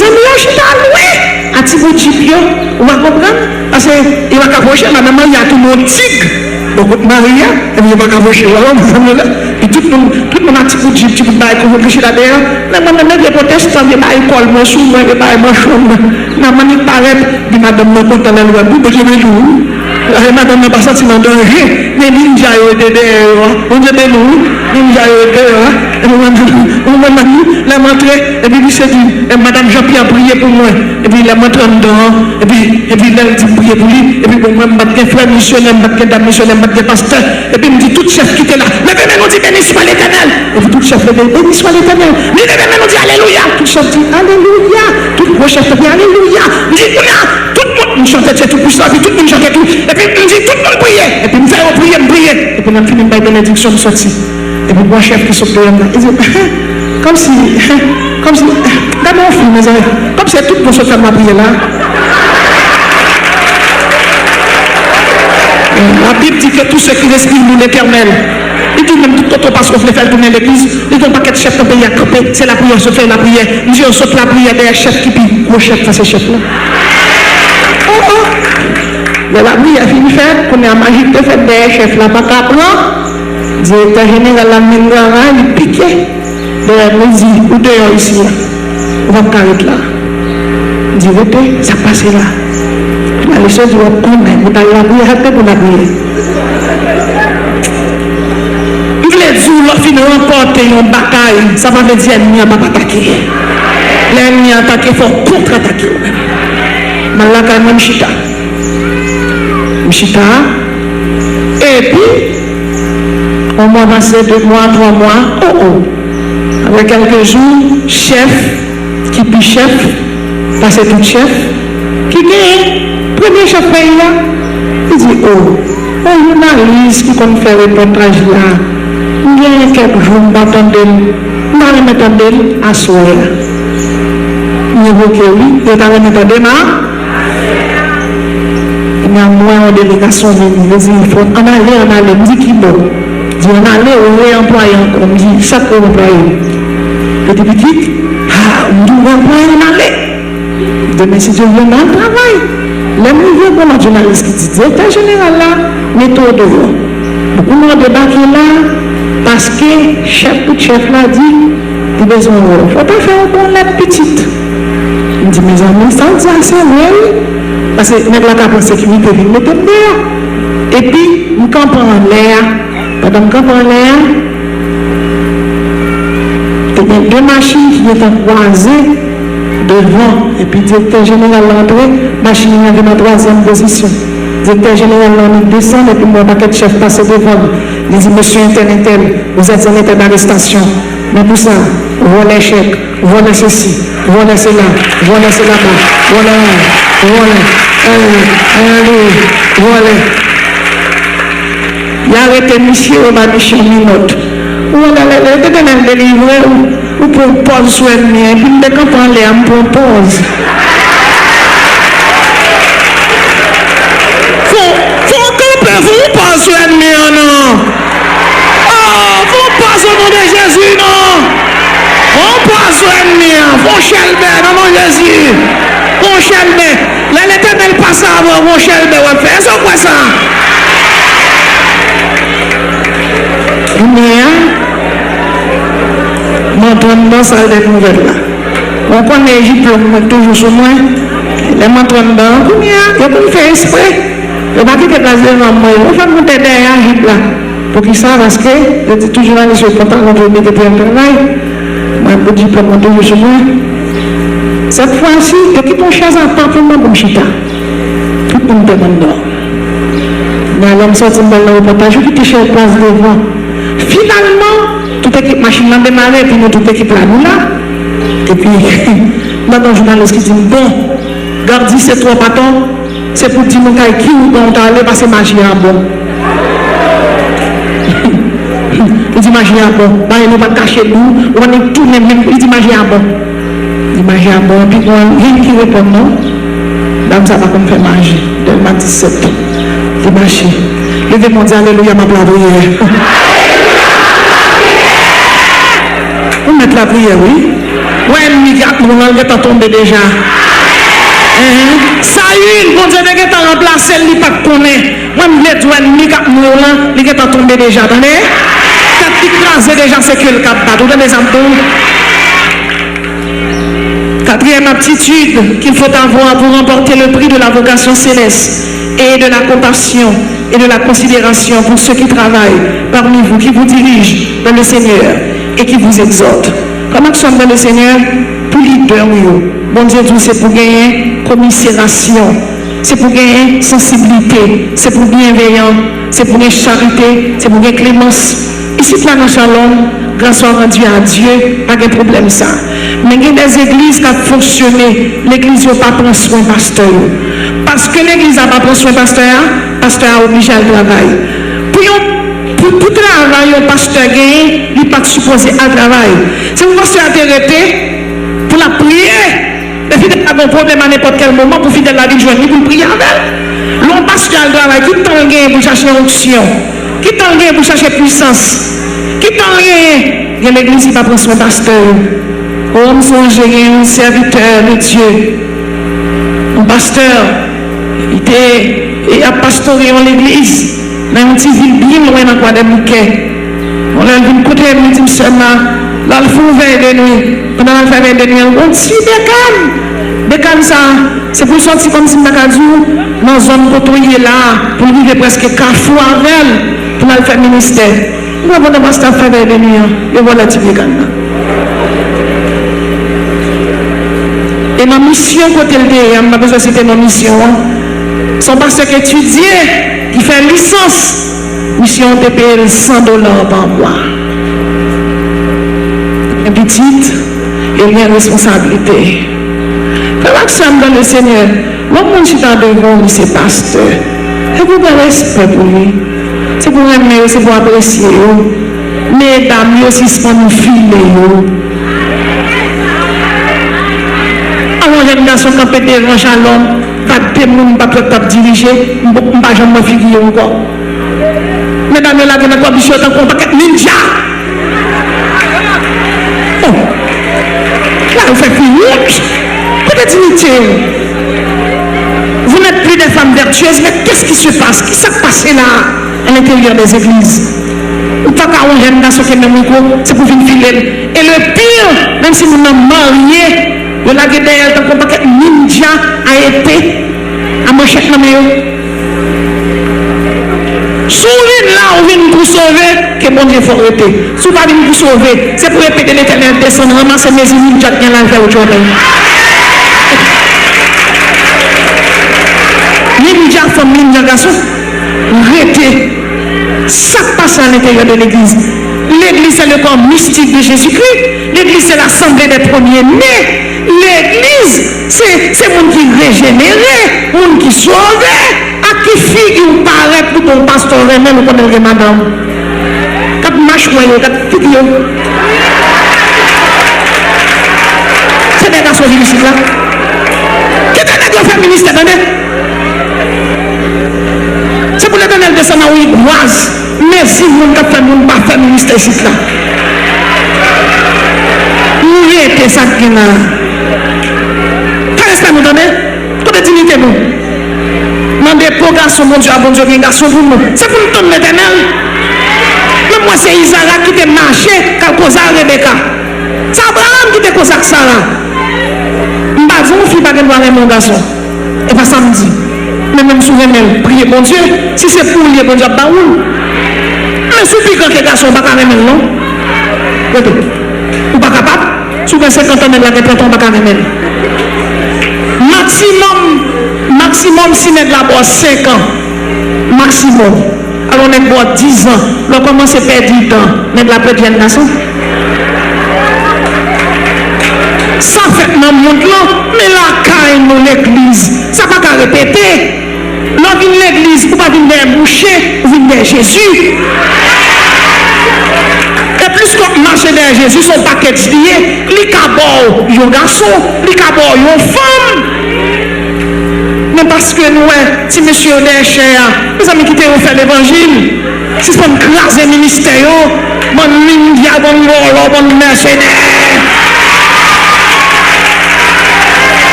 là, je suis à louer, à Thibaut Jipio, on va comprendre, parce qu'il va capocher, madame Marie a tout le monde tigre. Donc, Maria, elle ne va pas cacher là, et tout le monde a un petit bout de jeep, petit bout de bail, pour réfléchir là-dedans. Mais moi, même les protestants, ils m'ont école, moi, sous moi, ils m'ont chambre. Non, moi, il paraît, puis madame, moi, quand elle a le bout, je vais nous. Madame n'a pas senti dans danger, mais ninja, on était nous, ninja, on la montré, et puis il s'est dit, madame Jean-Pierre a prié pour moi, et puis il a montré en dedans, et puis il a dit prier pour lui, et puis pour moi, je suis frère missionnaire, je suis dame missionnaire, je suis pasteur, et puis il me dit, tout chef qui était là, levez-moi, nous dit, béni soit l'Éternel, et puis tout chef dit, béni soit l'Éternel, levez-moi, nous dit, alléluia, tout chef dit, alléluia, tout le chef dit, alléluia, il dit, tout le monde chantait, tout puissant, et puis tout le monde chantait tout, et puis il me dit, tout le monde priait, et puis il me fait prier, et puis il a fini par bénédiction, sorti, et puis moi, chef qui sort de là, il dit, comme si, dans mon film, comme si tout pour se faire ma prière là. La Bible dit que tous ceux qui respirent l'Éternel, il dit même tout autre parce qu'on fait faire tourner l'église, il dit pas qu'être chef de pays à camper, c'est la prière, se fait la prière. Il dit on saute la prière derrière chef qui pille, gros chef, ça c'est chef là. Mais la prière fini faire, qu'on est en magique de faire derrière chef là, pas qu'à prendre. Directeur général la Mingara, il piquait. De midi ou dehors ici, on va carrer là. Il dit, votez, ça passe là. La leçon dit, on connaît, vous allez la prière, arrêtez pour la prière. Il voulait dire, l'on finit remporter une bataille, ça va dire l'ennemi n'a pas attaqué. L'ennemi a attaqué, il faut contre-attaquer. Malaka est Mchita. Et puis, on m'a passé 2 mois, 3 mois, avec quelques jours, chef, qui puis chef, passé tout chef, qui gagne, premier chef pays là, il dit, un journaliste qui compte faire le reportage là, il y a quelques jours, je vais m'attendre à soir. Il évoque lui, il va m'attendre il y a moins en délégation, il dit, il faut en aller, il dit, qui bon. Il dit, on allait au réemployé encore, il dit, chaque employé. Et puis, petit, on doit en aller. Demain, si Dieu veut, on travaille. Les nouveaux pour notre journaliste qui dit, directeur général là, méthode de voix. Beaucoup de débarquer là, parce que chef là dit, il a besoin de voix. Il ne faut pas faire pour la petite. Il dit, mes amis, ça dit assez, oui. Parce que nous avons la sécurité, nous mettons l'air. Et puis, nous campons en l'air. Pendant que nous campons en l'air, il y a 2 machines qui étaient croisées devant. Et puis, le directeur général l'entrée, machine est en 3e position. Le directeur général descend, et puis mon paquet de chef passe devant. Il dit, monsieur Intel, vous êtes en état d'arrestation. Mais pour ça, voilà chèque, voilà ceci, voilà cela, voilà cela, voilà, voilà. Il a arrêté monsieur, on a mis une minute. On a délivré, ou pour pause sur le mien, puis dès qu'on prend l'air, on prend pause. Faut que vous pause sur le mien, non? Faut pas au nom de Jésus, non? On passe sur le mien, faut chelber, non, non, Jésus. Faut chelber. L'Éternel passe avant, faut chelber, on fait ça, quoi ça? M'entraîne dans salle de nouvelles là. On connaît l'Égypte, on toujours sur moi. Les m'entraîne dans, il y a qu'on fait exprès. Il n'y a pas de place devant moi. On fait monter derrière l'Égypte là. Pour qu'ils savent, parce que je dis toujours à l'issue, quand on veut mettre un travail, moi je dis pour moi toujours sur moi. Cette fois-ci, il y a une chaise à part pour moi comme chita. Tout le monde demande. Mais l'homme sorti dans le reportage, je quitte chez place devant. Finalement, toute équipe machine a démarré, puis nous, toute équipe là, nous là. Et puis, maintenant, le journaliste qui dit, bon, garde ces 3 bâtons, c'est pour dire qui ou dont on allait passer machine à bon. Il dit, machine à bon, il ne va pas cacher nous, on est tout même, il dit, machine à bon. Il dit, machine à bon, puis il qui répond non. Dame, ça va comme faire magie. Delma 17. Il marche. Levez mon Dieu, alléluia, ma prière. On met la prière, oui. Ouais, nous est tombé déjà. Ça y est, bon Dieu, il est remplacé, il n'est pas tombé. Moi, je vais dire, il est tombé déjà. Attendez? Quand il crase déjà, c'est que le cap bat. Vous donnez les abdos. Quatrième aptitude qu'il faut avoir pour remporter le prix de la vocation céleste et de la compassion et de la considération pour ceux qui travaillent parmi vous, qui vous dirigent dans le Seigneur et qui vous exhortent. Comment nous sommes dans le Seigneur? Pour leader, bon Dieu, c'est pour gagner commisération, c'est pour gagner sensibilité, c'est pour bienveillance, c'est pour gagner charité, c'est pour gagner clémence. Ici, là, dans Shalom, grâce soit rendue à Dieu, pas de problème ça. Mais il y a des églises qui ont fonctionné, l'église n'a pas pris soin pasteur. Parce que l'église n'a pas pris soin pasteur, pasteur a obligé à travailler. Pour travailler, un pasteur gagne, il n'est pas supposé à travailler. Si vous pasteur a arrêté pour la prière, les fidèles ont un problème à n'importe quel moment pour fidèles la vie joindre pour prier avec. L'on pasteur a travail, qui t'en gagne pour chercher onction, qui t'en gagne pour chercher puissance, qui t'en gagne, l'église n'a pas pris soin pasteur. Homme songe un serviteur de Dieu, un pasteur, il a pastoré en l'église, dans une petite ville bien loin dans quoi de bouquet. On a vu côté de dit seulement, là le fou vers de nuit, pendant le faire de nuit, on dit des cannes ça, c'est pour sortir comme si on a dit, dans une zone côtoyée là, pour vivre presque 4 fois avec elle, pour aller faire ministère. On va voir le pasteur faire de nuit, et voilà tu les cannes. Et ma mission, côté le ma besoin c'était ma mission. Son pasteur qui étudiait, qui fait licence, mission de payer $100 par mois. Une petite, et une responsabilité. Quand je suis dans le Seigneur, moi, je suis dans devant c'est pasteur. C'est pour le respect pour lui. C'est pour aimer, c'est pour apprécier. Mesdames, aussi, c'est pour nous filer. J'aime dans son campé devant Shalom, pas de monde, pas de diriger, pas jamais figure encore. Mesdames, là, vous n'avez pas besoin d'un paquet ninja. Oh, là, vous faites figure. Peut-être dignité. Vous n'êtes plus des femmes vertueuses, mais qu'est-ce qui se passe? Qui s'est passé là, à l'intérieur des églises? Ou pas qu'à on j'aime dans ce qui est même c'est pour venir filer. Et le pire, même si vous n'êtes marié, de la guerre derrière le paquet ninja a été à manchette dans le sourire là, on vient pour sauver, que bon Dieu faut arrêter. Si vous pas venir pour sauver, c'est pour répéter l'éternel descendre, ramasser mes ninjas qui ont fait aujourd'hui. Ninja, femme, ninja, garçon, arrêtez. Ça passe à l'intérieur de l'église. L'église, c'est le corps mystique de Jésus-Christ. L'église, c'est l'assemblée des premiers-nés. L'église, c'est le monde qui régénéré, le monde qui sauvé, à qui figure paraît pour ton pasteur, même ou pour madame. Quand marche, quand figure. C'est des garçons ici là. Qui est le féministe, c'est pour l'éternel descendre où il boise. Merci, mon cap fait mon pas féministe ici là. Où était ça qui est là? Qu'est-ce que nous donnons? Toute la dignité, nous. Dans des programmes, mon Dieu, bon Dieu, un garçon pour nous. C'est pour nous donner l'éternel. Mais moi, c'est Isaac qui a marché, qui a causé à Rebecca. C'est Abraham qui a causé à Sarah. Je ne vais pas dire, je ne vais pas dire mon garçon. Et pas samedi. Mais même souvent, priez bon Dieu. Si c'est pour lui, bon Dieu, pas où? Mais si vous quand les garçons ne sont pas capables, non? Ou pas capable? Souvent 50 ans, la répétition pas caramel. Maximum, si nous avons 5 ans. Maximum. Alors on est 10 ans. On commence à perdre du temps. Mais la perdre une nation. Ça fait dans le monde là. Mais la caille dans l'église. Ça ne va pas répéter. L'on vient de l'église, vous ne pouvez pas venir boucher, vous venez de Jésus. Et plus qu'on marche derrière Jésus, son paquet lié, il y a un garçon, il y a une femme. Mais parce que nous, si monsieur est cher, mes amis qui t'ont fait l'évangile, si c'est pour craser le ministère, mon ninja, mon volo, mon mercenaire.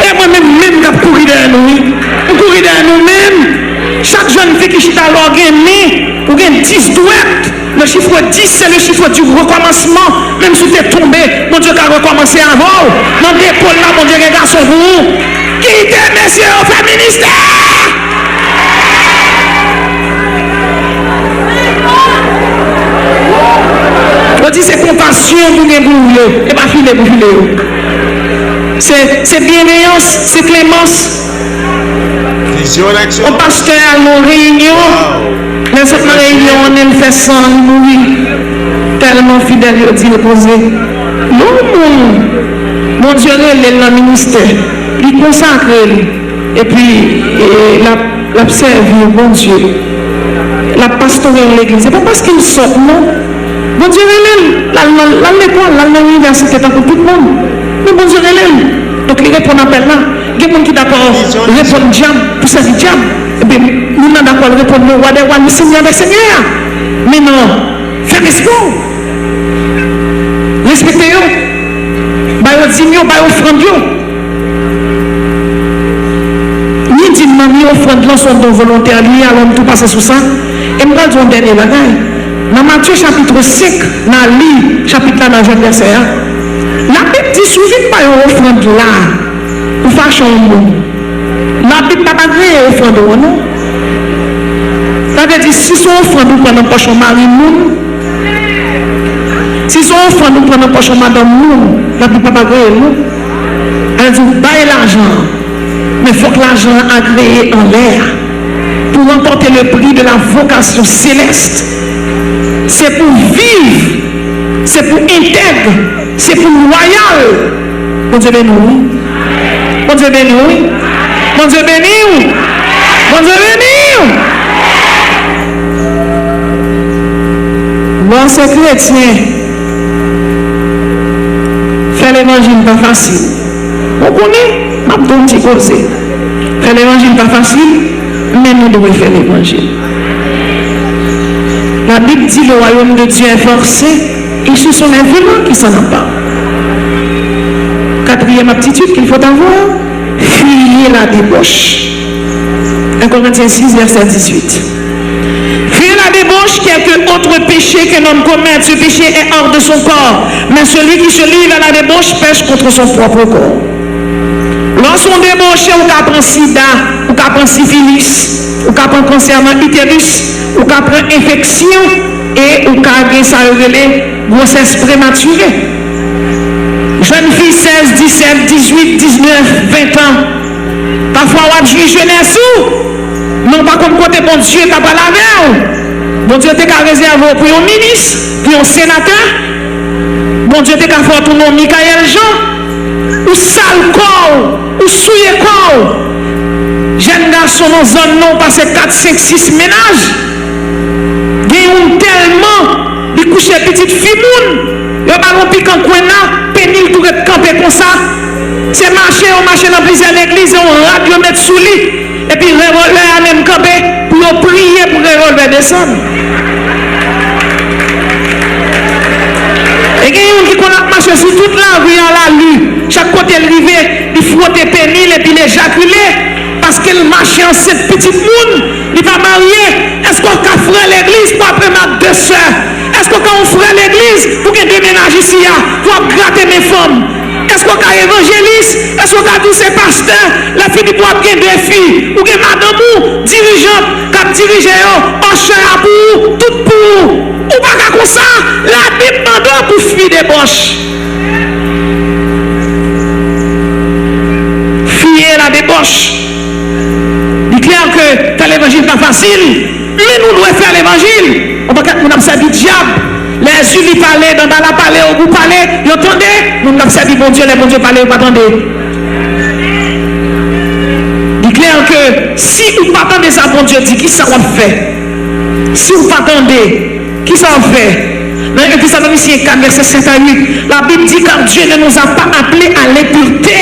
Et moi-même, je courir derrière nous. Je courir derrière nous-mêmes. Chaque jeune fille qui chute à l'organe, ou gagne 10 douettes. Le chiffre 10, c'est le chiffre du recommencement. Même si tu es tombé, mon Dieu a recommencé avant. Dans l'épaule là, mon Dieu, un garçon pour vous. Qui était messieurs au fait ministère? On dit c'est compassion pour les bouillons. Et pas filer pour filer. C'est bienveillance, c'est clémence. Au pasteur à nos réunions, dans cette réunion, on aime faire sans mourir. Tellement fidèle, il dit reposer. Non, mon Dieu, il est dans le ministère. Il consacre. Et puis, il observe, mon Dieu. La pastorer l'église. C'est pas parce qu'il sort, non. Mon Dieu, il est là, l'école, là, l'université, tant que tout le monde. Mais mon Dieu, il est là. Donc, il répond à l'appel là. Il y a des gens qui d'accord répondre diable pour servir diable. Et bien, nous sommes d'accord répondre le roi des rois, nous Seigneur des seigneurs. Mais non, faites respect. Respectez-vous. Baillez digne, baillez offrande. Ni dignement, ni offrande, là sont donc volontaires, lui, allons tout passer sous ça. Et nous allons dire un dernier bagage. Dans Matthieu chapitre 5, dans le chapitre là, dans le verset 1, la Bible dit souvent pas une offrande là. Pour faire changer le monde. La Bible n'a pas créé offrande, non? Ça veut dire si son offrande nous prenons pas son mari, nous. Si son offrande nous prenons pas son madame, nous. La Bible n'a pas créé, non? Elle dit, baillez l'argent. Mais il faut que l'argent a créé en l'air. Pour remporter le prix de la vocation céleste. C'est pour vivre. C'est pour intègre. C'est pour loyal. Bon Dieu béni. Bon Dieu béni. Bon Dieu béni. Bon Dieu béni. Bon, c'est chrétien. Faire l'évangile pas facile. On connaît, ma petite cause. Faire l'évangile pas facile, mais nous devons faire l'évangile. La Bible dit le royaume de Dieu est forcé, et ce sont les violents qui s'en emparent. Quatrième aptitude qu'il faut avoir, fuyez la débauche. 1 Corinthiens 6, verset 18. Fuyez la débauche, quelque autre péché qu'un homme commette. Ce péché est hors de son corps. Mais celui qui se livre à la débauche pêche contre son propre corps. Lorsqu'on débauche, on prend sida, on prend syphilis, on prend cancer dans l'utérus, on prend infection et on prend ça grossesse prématurée. Jeune fille 16, 17, 18, 19, 20 ans. Parfois, on a joué jeunesse ou non, pas comme côté bon Dieu, t'as pas la veille. Bon Dieu, t'es qu'à réserver pour un ministre, pour un sénateur. Bon Dieu, t'es qu'à faire ton nom, Michael Jean. Ou sale corps, ou souillé corps. Jeune garçon dans zone non, passé 4, 5, 6 ménages. Ils ont tellement, ils couchent petite fille. Ils ont piqué en coin là, pénil pour être campé comme ça. C'est marché, on marche dans plusieurs églises, on rate, on met sous lit. Et puis le revolver a même campé pour prier pour le revolver descendre. Et il y a qui connaît marcher sur toute la rue en la rue. Chaque côté arrivé, il frotte pénil et puis l'éjaculer. Parce qu'il marche en cette petite monde, il va marier. Est-ce qu'on a frère l'église pour après ma deux sœurs? Est-ce qu'on a frère l'église pour qu'il déménage ici pour gratter mes femmes? Est-ce qu'on a évangéliste? Est-ce qu'on a dit ces pasteurs? La fille pour avoir deux filles, ou que madame ou dirigeante, qui dirige en chair à bout, tout pour. Ou pas comme ça, la Bible demande pour fuir des boches. Fuyer la débauche. Il est clair que faire l'évangile n'est pas facile, mais nous devons faire l'évangile. On peut nous observer du diable. Les unis parlaient, dans la parler, au bout parler, vous entendez? Nous observons bon Dieu, les bon Dieu parler, vous attendez. Il est clair que si vous attendez ça, bon Dieu dit, qui ça va faire? Si vous attendez, qui ça va faire? Dans 1 Thessaloniciens 4, verset 7 à 8, la Bible dit car Dieu ne nous a pas appelés à l'impureté,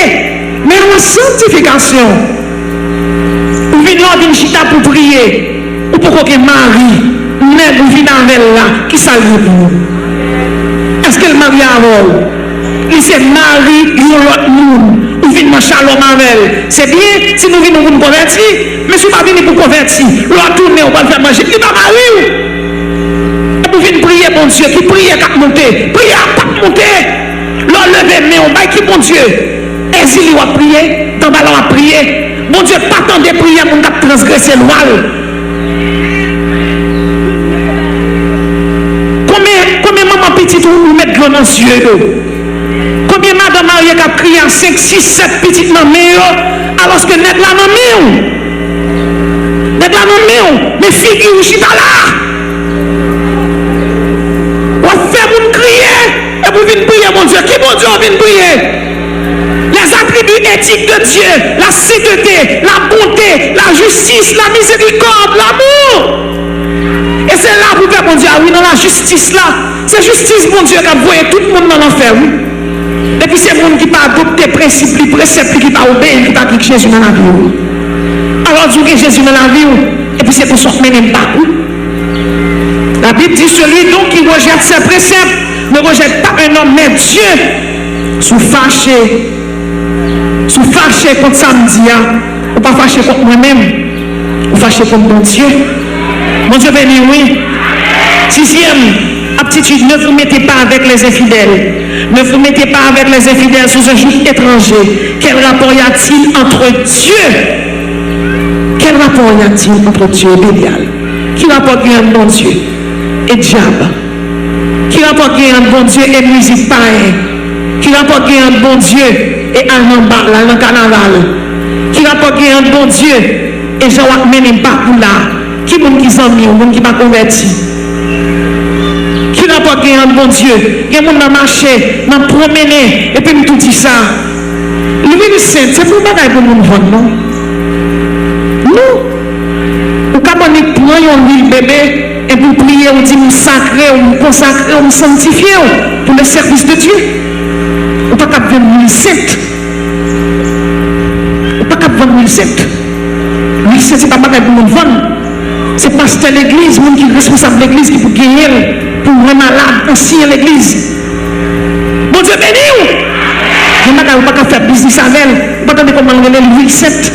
mais nous une sanctification. Ou vient là, vient chita pour prier. Ou pour que Marie, nègre, ou vient avec là, qui salue pour nous. Est-ce qu'elle marie avant? Il c'est Marie, il y a l'autre monde. Ou vient dans shalom avec elle. C'est bien si nous venons pour nous convertir, mais si nous ne venons pas pour convertir, l'autre tourner, on va faire manger. Il va marier. Vous venez prier, mon Dieu, qui prie à monter. Priez à monter. L'on lève, mais on va qui, mon Dieu. Exil, on va prier. Dans ballon, on va prier. Mon Dieu, pas tant de prières pour nous transgresser le voile. Combien de mamans petites vous mettez dans les yeux? Combien de madame mariée qui a crié à 5, 6, 7 petites mamans alors que net la maman? Net la maman, mais figure, je suis pas là. On fait pour crier et vous venez prier, mon Dieu. Qui, mon Dieu, vient prier? Les attributs éthiques de Dieu, la sainteté, la bonté, la justice, la miséricorde, l'amour. Et c'est là pour faire, mon Dieu, ah oui, dans la justice là, c'est justice, mon Dieu, qui a envoyé tout le monde dans l'enfer, oui. Et puis c'est le monde qui n'a pas adopté principes, les préceptes, qui n'a pas obéi, qui n'a pas Jésus dans la vie. Alors, Dieu que Jésus dans la vie, et puis c'est pour ça que nous n'aimons pas. La Bible dit celui donc qui rejette ses préceptes ne rejette pas un homme, mais Dieu. Sous fâché contre samedi, ou pas fâché contre moi-même, ou fâché contre mon Dieu. Mon Dieu béni, oui. 6e aptitude, ne vous mettez pas avec les infidèles. Ne vous mettez pas avec les infidèles sous un joug étranger. Quel rapport y a-t-il entre Dieu? Quel rapport y a-t-il entre Dieu et Bélial? Qui rapporte bien bon Dieu et diable? Qui rapporte bien bon Dieu et musique pareille? Qui rapporte bien bon Dieu et Almamba, là, dans le carnaval? Qui rapporte bien bon Dieu et Jean-Jacques Menem là? Qui est qui s'en mis, ou qui m'a converti? Qui rapporte bien bon Dieu? Il y a des gens qui marché, qui promené, et puis tout dit ça. L'huile sainte, c'est pour bagaille pour nous vendre, non? Non. Ou quand on prend l'huile bébé, et pour prier, on dit nous sacrer, on consacrer, on sanctifier pour le service de Dieu. On ne peut pas vendre l'huile sainte. On ne peut pas vendre l'huile sainte. L'huile sainte, ce n'est pas bagaille pour nous vendre. C'est pasteur l'église, monde qui est responsable de l'église, qui peut gagner pour un malade, ancien l'église. Bon Dieu béni ou? Je ne peux pas faire business avec elle. Je ne peux pas comment on a l'huile sainte.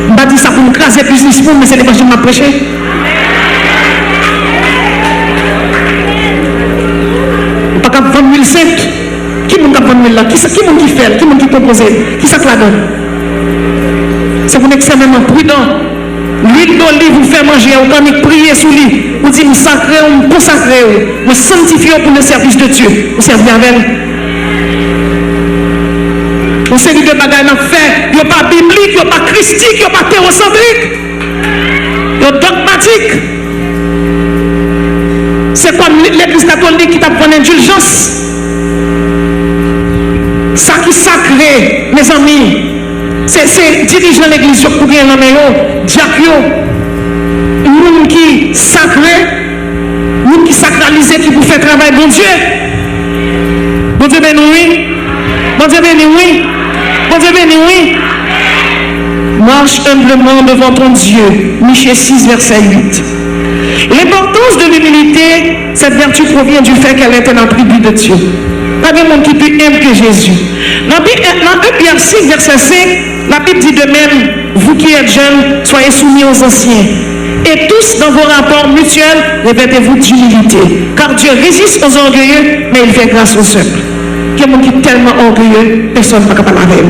Je ne vais pas dire ça pour me craser business, mais c'est l'évangile que je prêché. Je ne peux pas vendre l'huile sainte. Qui est-ce qui vendre l'huile là? Qui est-ce qui fait? Qui est-ce qui propose? Qui est-ce qui la donne? C'est pour extrêmement prudent. L'huile d'olive vous fait manger, vous pouvez prier sous lui. Vous dites, vous sacrez, vous consacrez, vous sanctifiez pour le service de Dieu. Vous servez avec elle. Vous savez que bagaille n'a fait, il n'y a pas biblique, il n'y a pas christique, il n'y a pas théocentrique. Il y a dogmatique. C'est comme l'église catholique qui t'a pris l'indulgence. Ça qui sacré, mes amis. C'est dirigeant l'église pour bien l'homme, diacre, nous qui sacré, nous qui sacralisé, qui vous fait travail, bon Dieu. Bon Dieu béni, oui. Bon Dieu béni, oui. Bon Dieu béni, oui. Marche humblement devant ton Dieu. Michée 6, verset 8. L'importance de l'humilité, cette vertu provient du fait qu'elle est un attribut de Dieu. Pas de monde qui peut aimer que Jésus. Dans 1 Pierre 6, verset 5, la Bible dit de même, vous qui êtes jeunes, soyez soumis aux anciens. Et tous, dans vos rapports mutuels, répétez-vous d'humilité. Car Dieu résiste aux orgueilleux, mais il fait grâce aux simples. Il y a des gens qui sont tellement orgueilleux, personne ne peut pas avec eux.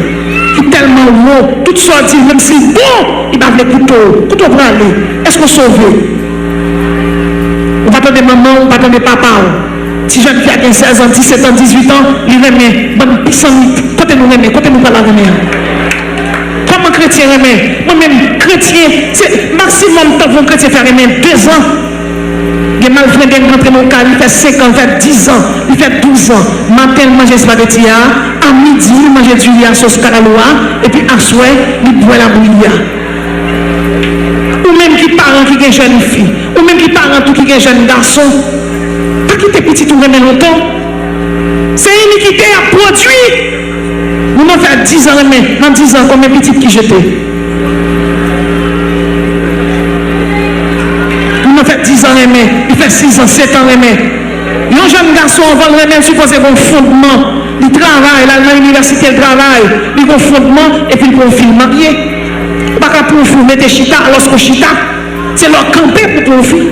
Qui sont tellement lourds, tout sorti, même si bon, il va avec le couteau pour aller. Est-ce qu'on sauve? On va attendre maman, on va attendre papa. Si jeune fille a 16 ans, 17 ans, 18 ans, il remet, bonne puissance, côté nous remet, côté nous pas la remet. Comment chrétien remet? Moi-même, chrétien, c'est maximum temps pour un chrétien faire remet 2 ans. Il est mal fait de rentrer mon cas, il fait 5 ans, il fait 10 ans, il fait 12 ans. Matin, il mange spaghetti, à midi, il mange du riz à sauce caraloa, et puis à soir, il boit la bouillie. Ou même qui parent qui est jeune fille, ou même qui parent qui est jeune garçon. Pas quitter petit tout remet longtemps. C'est iniquité à produit. Nous avons fait 10 ans, mais dans 10 ans, combien de petites qui jetaient? Nous avons fait 10 ans, mais il fait 6 ans, 7 ans, mais un jeune garçon, on va le remettre, supposé un fondement. Il travaille, là, à l'université, il travaille, il a un fondement, et puis il confirme marié. Pas qu'à pour mettre chita, lorsque chita, c'est leur camper pour profil.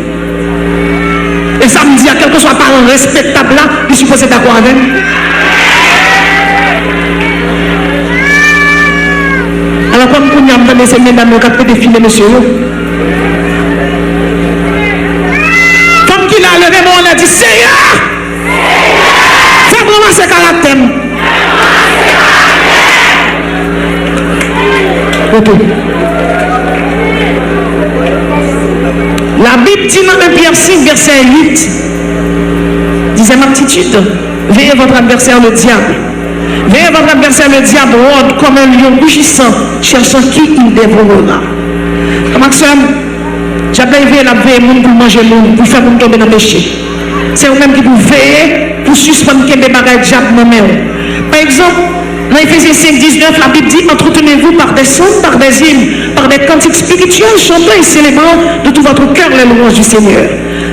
Et ça me dit, à quel que soit parent respectable là, il suppose être d'accord avec. Alors, comme vous m'avez donné ces mesdames, vous avez défilé, monsieur. Comme qu'il a levé, on a dit, Seigneur! Fais vraiment ce caractère. Ok. La Bible dit dans 1 Pierre 5, verset 8, disait ma petite, veillez votre adversaire le diable. Veillez votre adversaire le diable rôde comme un lion rugissant, cherchant qui il dévorera. Maxime, j'ai bien veillé la veille pour manger l'homme, pour faire mon tomber dans le péché. C'est vous-même qui vous veillez pour suspendre des bagages diable dans Par exemple, dans Éphésiens 5, 19, la Bible dit, entretenez-vous par des chants, par des hymnes, par des cantiques spirituels, chantant et célébrant de tout votre cœur les louanges du Seigneur.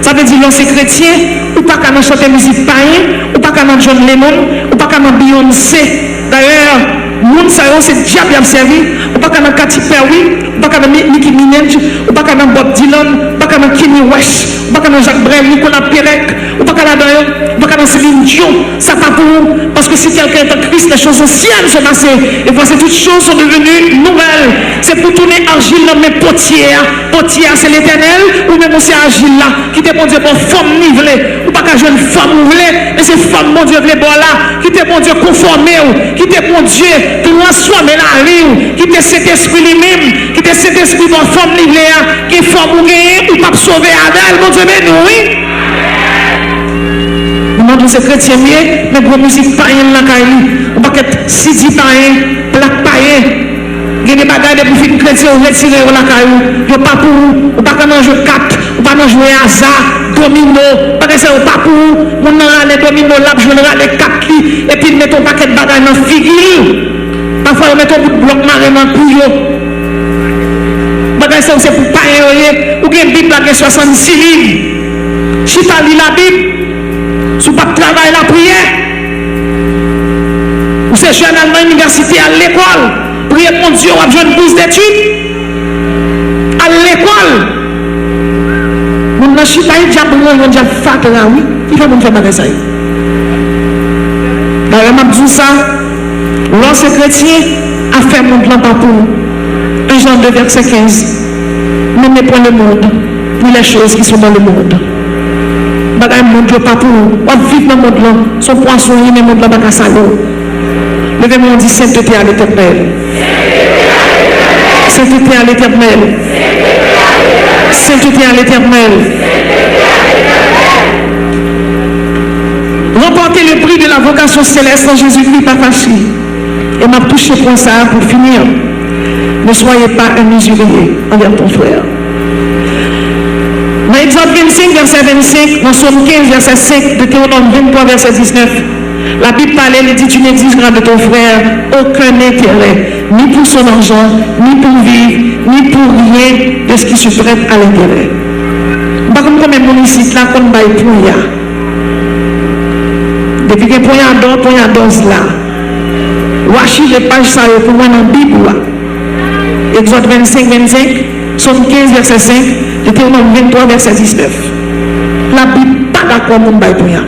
Ça veut dire, l'ancien chrétien, ou pas qu'à chanter musique païen, ou pas qu'à John Lennon, ou pas qu'à Beyoncé. D'ailleurs, monde ça c'est diable qui a servi, ou pas qu'à Katy Perry, ou pas qu'à Nicki Minaj, ou pas qu'à Bob Dylan, ou pas qu'à Kanye West, ou pas qu'à Jacques Brel, Nicolas Pérec, ou pas qu'à d'ailleurs, ou pas qu'à Céline Dion. Ça pas pour vous, parce que si quelqu'un est en Christ, les choses anciennes sont passées, et voici toutes choses sont devenues nouvelles. C'est pour tourner argile dans mes potières. Potière, c'est l'éternel, ou même c'est argile là, qui te bon Dieu pour femme nivelée, ou pas qu'à jeune femme nivelée, mais c'est femme, mon Dieu, qui là, qui te bon Dieu conformé, qui te bon Dieu transformer la vie, qui te cet esprit lui-même, qui te cet esprit pour femme nivelée, qui est femme ou gagné, ou pas sauver Adèle, mon Dieu, mais nous, oui. Nous sommes chrétiens, mais pour musique païenne, ou pas que Sidi païen, plaque païen. Il y a des bagages pour faire chrétien, ou retirer la caillou, il pas pour vous, ou pas qu'à jouer 4, ou pas jouer hasard, domino, parce que c'est pas pour vous, on a les domino là, je vais les 4 qui, et puis mettons un paquet de bagages dans la figure. Parfois, on met un bout de bloc maré dans le couillon. Bagage c'est pour païen, ou bien Bible là, 66 livres. Si tu as lu la Bible, si tu pas travailler la prière, ou c'est jeune à l'université, à l'école. Priez pour Dieu, on a besoin de bourse d'études. À l'école. Mon ne suis pas un diable, on diable fatera, oui. Il faut faire mal ça. D'ailleurs, je dis ça. L'ancien chrétien a fait mon plan par pour 1 Jean 2, verset 15. Menez pour le monde, pour les choses qui sont dans le monde. Bagaille mon Dieu pas pour vous. On vit dans le monde là. Son poisson, il est le monde là, bagaille salon. Levez-moi, on dit sainteté à l'éternel. Sainteté à l'éternel. Sainteté à l'éternel. Remporter le prix de la vocation céleste en Jésus-Christ, pas facile. Et m'a touché pour ça pour finir. Ne soyez pas un usurier envers ton frère. Dans Exode 25, verset 25, dans Somme 15, verset 5, de Théonome 23, verset 19. La Bible parle, elle dit, tu n'exigeras de ton frère aucun intérêt, ni pour son argent, ni pour vivre, ni pour rien de ce qui se prête à l'intérêt. Par contre, comme mon ici, là, comme bail pour ya. Depuis que pour ya dose là. Washi les pages ça pour moi dans la Bible. Exode 25, 25, Somme 15, verset 5, Deutéronome 23, verset 19. La Bible pas d'accord mon bail pour ya.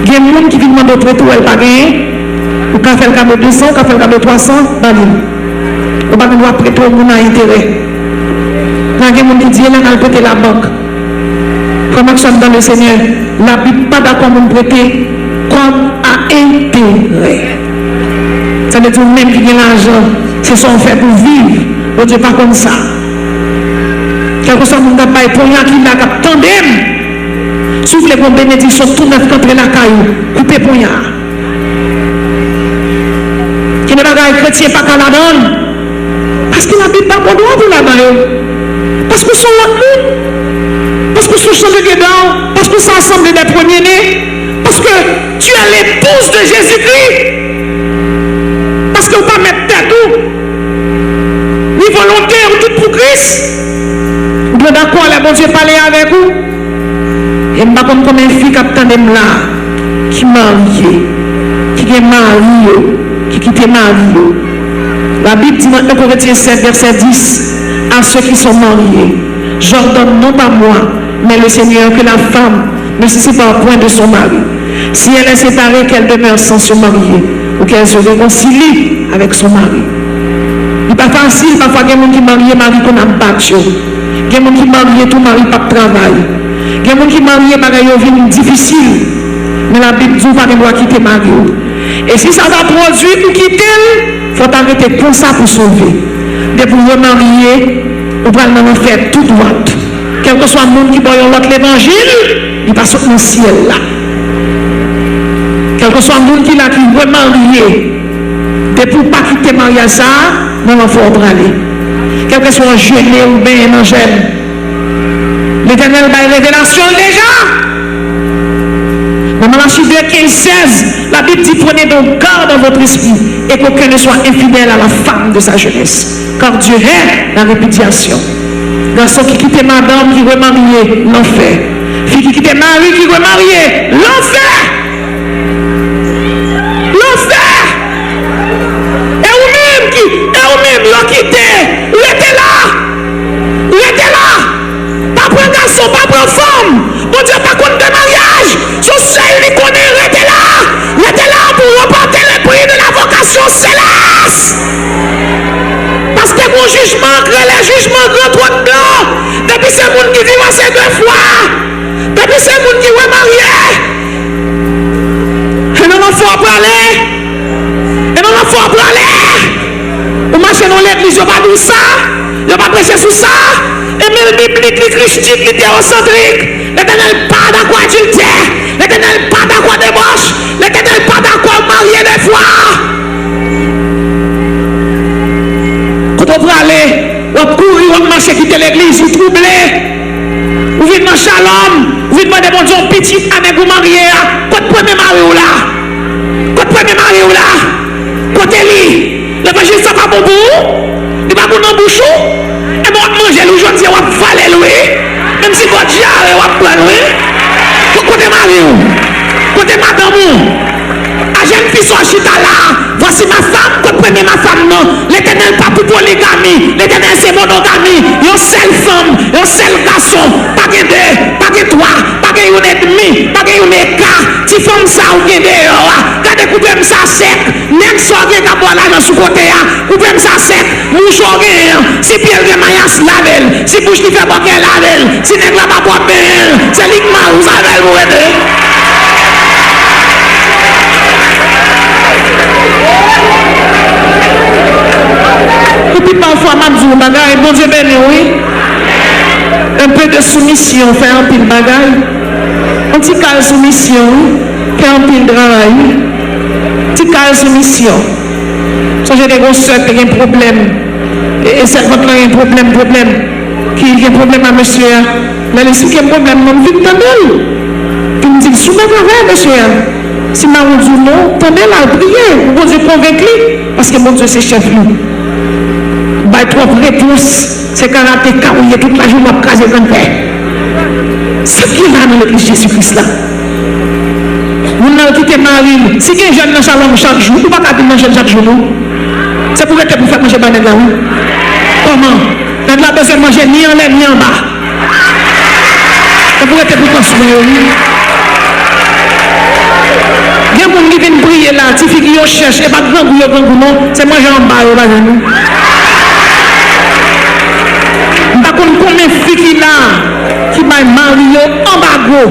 Il y a des gens qui viennent demander au prêtre, elle pas gagné. Ou quand fait le cas de 200, quand fait le cas de 300, dans l'île. Ou pas doit prêter au monde à intérêt. Il y a des gens qui disent, elle a prêté la banque. Comment ça dans le Seigneur? La Bible pas d'accord pour prêter comme à intérêt. Ça veut dire même qui a l'argent, c'est son fait pour vivre. On ne dit pas comme ça. Quelque chose qu'on n'a pas pour rien qui n'a qu'à tandem. Soufflez pour bénédiction, tout neuf contre la caillou, coupez pour rien. Qui ne va pas être chrétien, pas qu'à la donne. Parce que la Bible n'a pas droit pour la donne. Parce que son lune, parce que son champ de guédon, parce que ça ensemble des premiers-nés, parce que tu es l'épouse de Jésus-Christ. Parce que vous ne pouvez pas mettre tête où. Ni volonté ou tout pour Christ. Vous êtes d'accord, les bon Dieu parler avec vous. Et je ne sais pas combien de filles qui attendent là, qui marient, qui est marié, qui quitte marié. La Bible dit dans 1 Corinthiens 7, verset 10, à ceux qui sont mariés, j'ordonne non pas moi, mais le Seigneur, que la femme ne se sépare point de son mari. Si elle est séparée, qu'elle demeure sans se marier, ou qu'elle se réconcilie avec son mari. Il n'est pas facile, parfois, il y a des gens qui marient, mari qu'on a battu. Il y a des gens qui marient, tout mari pas de travail. Il y a des gens qui marient, mari est difficile. Mais la Bible dit pas de droit quitter mari. Et si ça va produire pour quitter, il faut arrêter pour ça pour sauver. De pour remarier, on va en faire tout droit. Quel que soit le monde qui boit l'autre l'évangile, il passe dans le ciel là. Quel que soit le monde qui l'a qui veut marier, de pour pas quitter mariage ça, non, il faut aller. Quel que soit un jeune ou bien un angèle, l'Éternel va une révélation déjà. Dans Malachie 2, 15, 16, la Bible dit prenez donc garde dans votre esprit et qu'aucun ne soit infidèle à la femme de sa jeunesse. Car Dieu est la répudiation. Garçon qui quitte madame qui veut marier, l'enfer. Fille qui quitte mari qui veut marier, l'enfer. L'enfer. Et vous-même, l'ont quitté, vous êtes là. Vous êtes là. Pas pour un garçon, pas pour une femme. Bon Dieu, pas contre de mariage. Son seul, il connaît, il était là. Il était là pour remporter le prix de la vocation céleste. Parce que mon jugement, les jugements grand trop de blanc. Depuis ce monde qui divorce 2 fois. Depuis ce monde qui est marié. Et non, il faut parler. Et non, il faut parler. Vous marchez dans l'église, vous ne pas dire ça. Vous ne pas prêcher sur ça. Et même biblique, les christiques, les théocentriques. L'Éternel pas d'accord adultère. L'Éternel pas d'accord débauche. L'Éternel pas d'accord marié des fois. Quand on peut aller, on court, on marche quitter l'église, vous troublez. Vous venez dans Shalom. Vous venez demander mon Dieu, petit avec vous marier. Quand premier mari ou là. Quand premier mari ou là. Côté lui. L'évangile, ça pas bon pour vous. Il va pour nos bouchons. Et moi, manger le jour, on va valer lui. Même si votre diarrhée, on va prendre lui. Côté mari ou. Côté madame ou. À jeune fille soit chita là. Voici ma femme. Côté premier ma femme, non. L'Éternel pas pour polygamie. L'Éternel c'est monogamie. Une seule femme, un seul garçon. Pas que 2, pas que 3, pas que 1 et demi, pas que 1 écart. Si femme ça ou bien dehors. Quand coupez ça sec. Même si on a boire là dans sous côté. Coupez ça sec. Mouche on si pierre de maillas lavel. Si bouche qui fait boire lavel. Si n'est pas boire bien. C'est l'igma vous avez vous aider. Et puis parfois, je bagaille, bon Dieu béni, oui. Un peu de soumission, faire un pile bagaille. Un petit cas de soumission, faire un pile travail. Un petit cas de soumission. Si j'ai des grosses soeurs qui ont un problème, et servante là, il y a un problème, qui a un problème à monsieur, là, il y a un problème, on vit dans elle. Puis me dit, soumets avec monsieur. Si ma route dit non, tendez là, priez, bon Dieu convaincu, parce que mon Dieu c'est chef nous. Bah, 3 réponses, c'est karaté carouillé toute la journée, on crase dans le père. C'est qui là dans l'église Jésus-Christ là? Vous n'avez quitté Marie, si quelqu'un jeune dans Shalom chaque jour, vous ne pouvez pas manger chaque jour, c'est pour être pour faire manger banane là, oui. Comment? Vous n'avez pas besoin de manger ni en l'air ni en bas. C'est pour être pour consommer, oui. Il y a des gens qui viennent prier là, si fille qui cherche, et pas de grand goût, non, c'est manger en bas, pas de nous. Par contre, combien de filles qui là, qui m'a marié en bago,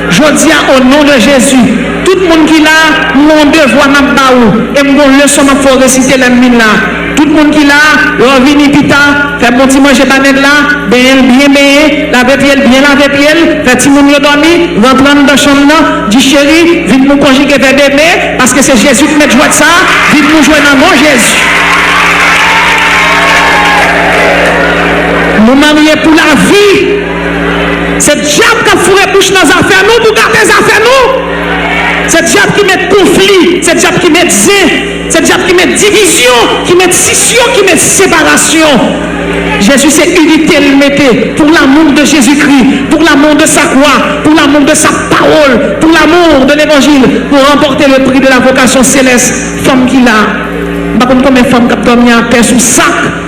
je dis au nom de Jésus, tout le monde qui là, mon devoir n'a pas où, et mon leçon m'a faut réciter la mine là. Tout le monde qui là, on vient pita, fait bon petit manger banane là, bien, laver pied, bien laver pied, fait petit monde dormi, rentre dans la chambre là, dit chérie, vite nous conjuguer vers bébé, parce que c'est Jésus qui met joie de ça, vite nous jouer dans mon Jésus. Nous mariés pour la vie. C'est le diable qui a fourré bouche dans les affaires nous pour garder les affaires nous. C'est diable qui met conflit, c'est diable qui met zin, c'est diable qui met division, qui met scission, qui met séparation. Jésus, c'est unité le mettait pour l'amour de Jésus-Christ, pour l'amour de sa croix, pour l'amour de sa parole, pour l'amour de l'évangile, pour remporter le prix de la vocation céleste. Femme qui l'a. Par contre, comme une femme qui a dormi en paix sous sac,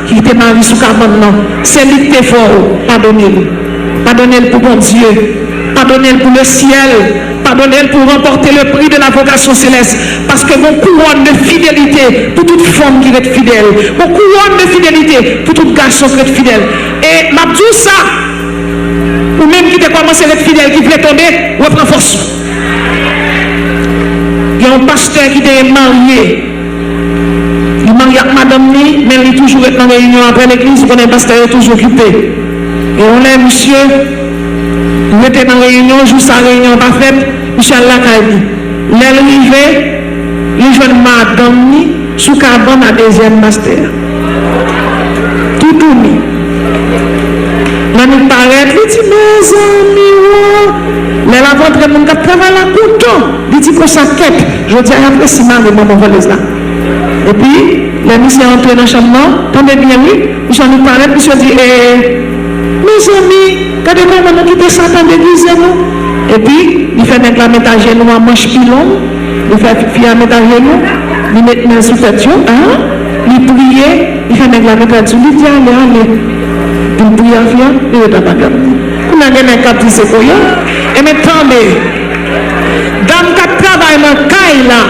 qui était mariée sous carbone, non. C'est lui qui est fort. Pardonnez-le. Pardonnez-le pour bon Dieu. Pardonnez-le pour le ciel. Pardonnez-le pour remporter le prix de la vocation céleste. Parce que mon couronne de fidélité pour toute femme qui va être fidèle. Mon couronne de fidélité pour tout garçon qui va être fidèle. Et m'a dit ça. Ou même qui a commencé à être fidèle, qui voulait tomber, reprend force. Il y a un pasteur qui est marié. Il est marié avec madame Ni, mais il est toujours dans la réunion après l'église, on est pasteur toujours occupé. Et on est monsieur. Nous étions dans la réunion, jour sa réunion pas faite, Michel Lacadi. L'arrivée, les jeunes madame ni sous carbone à deuxième master. Tout tourné. Là, nous paraît, il dit, mes amis, les lavandres, mon gars, travaille à couteau. Il dit, pour sa quête, je dis, après, si mal, maman voleuse là. Et puis, les messieurs sont entrés dans le chambre, tombez bien, oui. Michel nous paraît, monsieur dit, mes amis, quand on a quitté Satan d'église, et puis, il fait mettre la mettre à genoux en manche pilon, il fait fier mettre à genoux, il met dans sous tête, il prie, il fait mettre la mettre à genoux, il dit, allez, il prie à fier, il est à bagage. On a gagné un cap de séquoia, et maintenant, dans le travail, dans le caille là,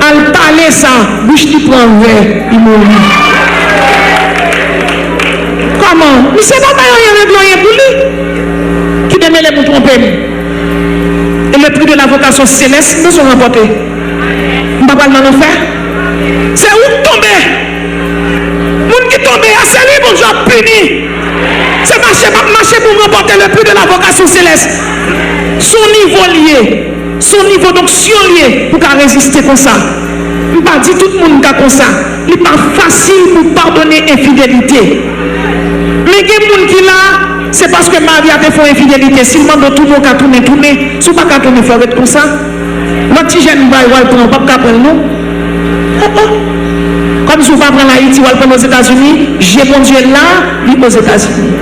al parler ça, bouche qui prend verre, il mourit. Comment? Mais c'est pas rien pour lui. Qui démêlait pour tromper. Et le prix de la vocation céleste, nous sommes remportés. On ne va pas le faire. C'est où tomber? Moun qui tombe, c'est lui, mon Dieu, puni. C'est marcher pour remporter le prix de la vocation céleste. Son niveau lié. Son niveau d'onction lié pour résister comme ça. Je ne pas dire tout le monde comme ça. Il n'est pas facile pour pardonner infidélité. Mais il y a des gens qui là, c'est parce que Marie a fait infidélité. S'il demande tout le monde à tourner, si vous ne pouvez pas tourner, il faut être comme ça. L'autre petit jeune va prendre, pas prendre nous. Comme si vous ne pouvez pas prendre Haïti, vous prendre aux États-Unis, j'ai bon Dieu là, lui aux États-Unis.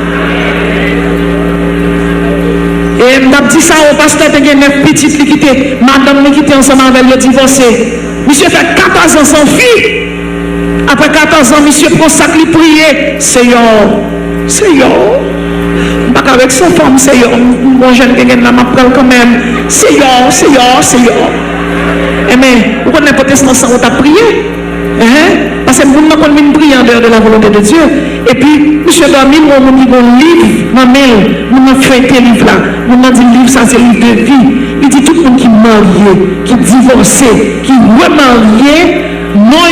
Et je me dit ça au pasteur, il y a 9 petites qui quittent, madame qui était ensemble avec le divorcé. Monsieur fait 14 ans sans fille. Après 14 ans, monsieur prend ça, il prie. Seigneur, pas avec sa femme, Seigneur, mon jeune qui est là, m'apprend quand même. Seigneur. Mais vous connaissez protestant sans vous prier. Parce que vous ne pouvez pas prier en dehors de la volonté de Dieu. Et puis, monsieur Dormi, mon livre, ma mère, mon fait un livre là. Mon dit livre, ça c'est livre de vie. Il dit tout le monde qui est marié, qui est divorcé, qui est remarié, non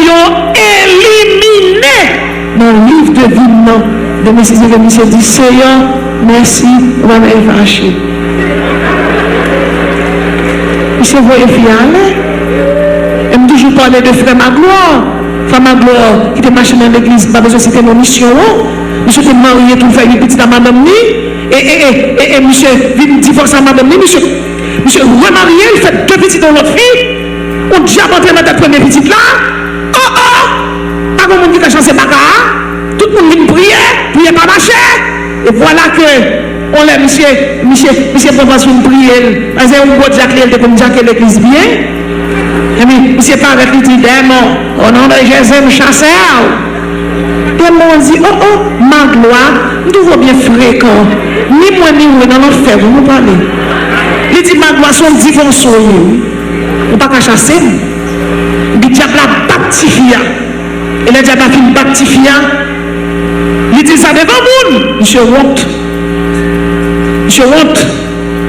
éliminé dans le livre de vie. Non. De monsieur dit, Seigneur, merci, on va me fâcher. Monsieur, vous voyez, fier, et me toujours parler de frère Magloire. Frère Magloire, qui était marché dans l'église, pas besoin de citer nos missions. Monsieur était marié, tout fait une petite à madame Ni. Et monsieur vient divorcer à madame Ni. Monsieur remarié, il fait 2 petites dans l'autre fille. On déjà rentré dans ta première petite là. Pas comme on dit que chance pas. Tout le monde vient prier pas marcher. Et voilà que on l'a monsieur propose une prière. Parce que on voit Jacques, il était comme Jacques l'église bien. Et puis, monsieur pas avec lui dit démon, au nom de Jésus, nous chassons. Démon dit, ma gloire, nous devons bien fréquent. Ni moi, ni vous, dans notre frère, vous nous parlez. Il dit, ma gloire, son divorce, vous ne pouvez pas chasser. Le diable a baptifié. Et le diable a fait baptifié. Il dit ça devant vous. Monsieur honte.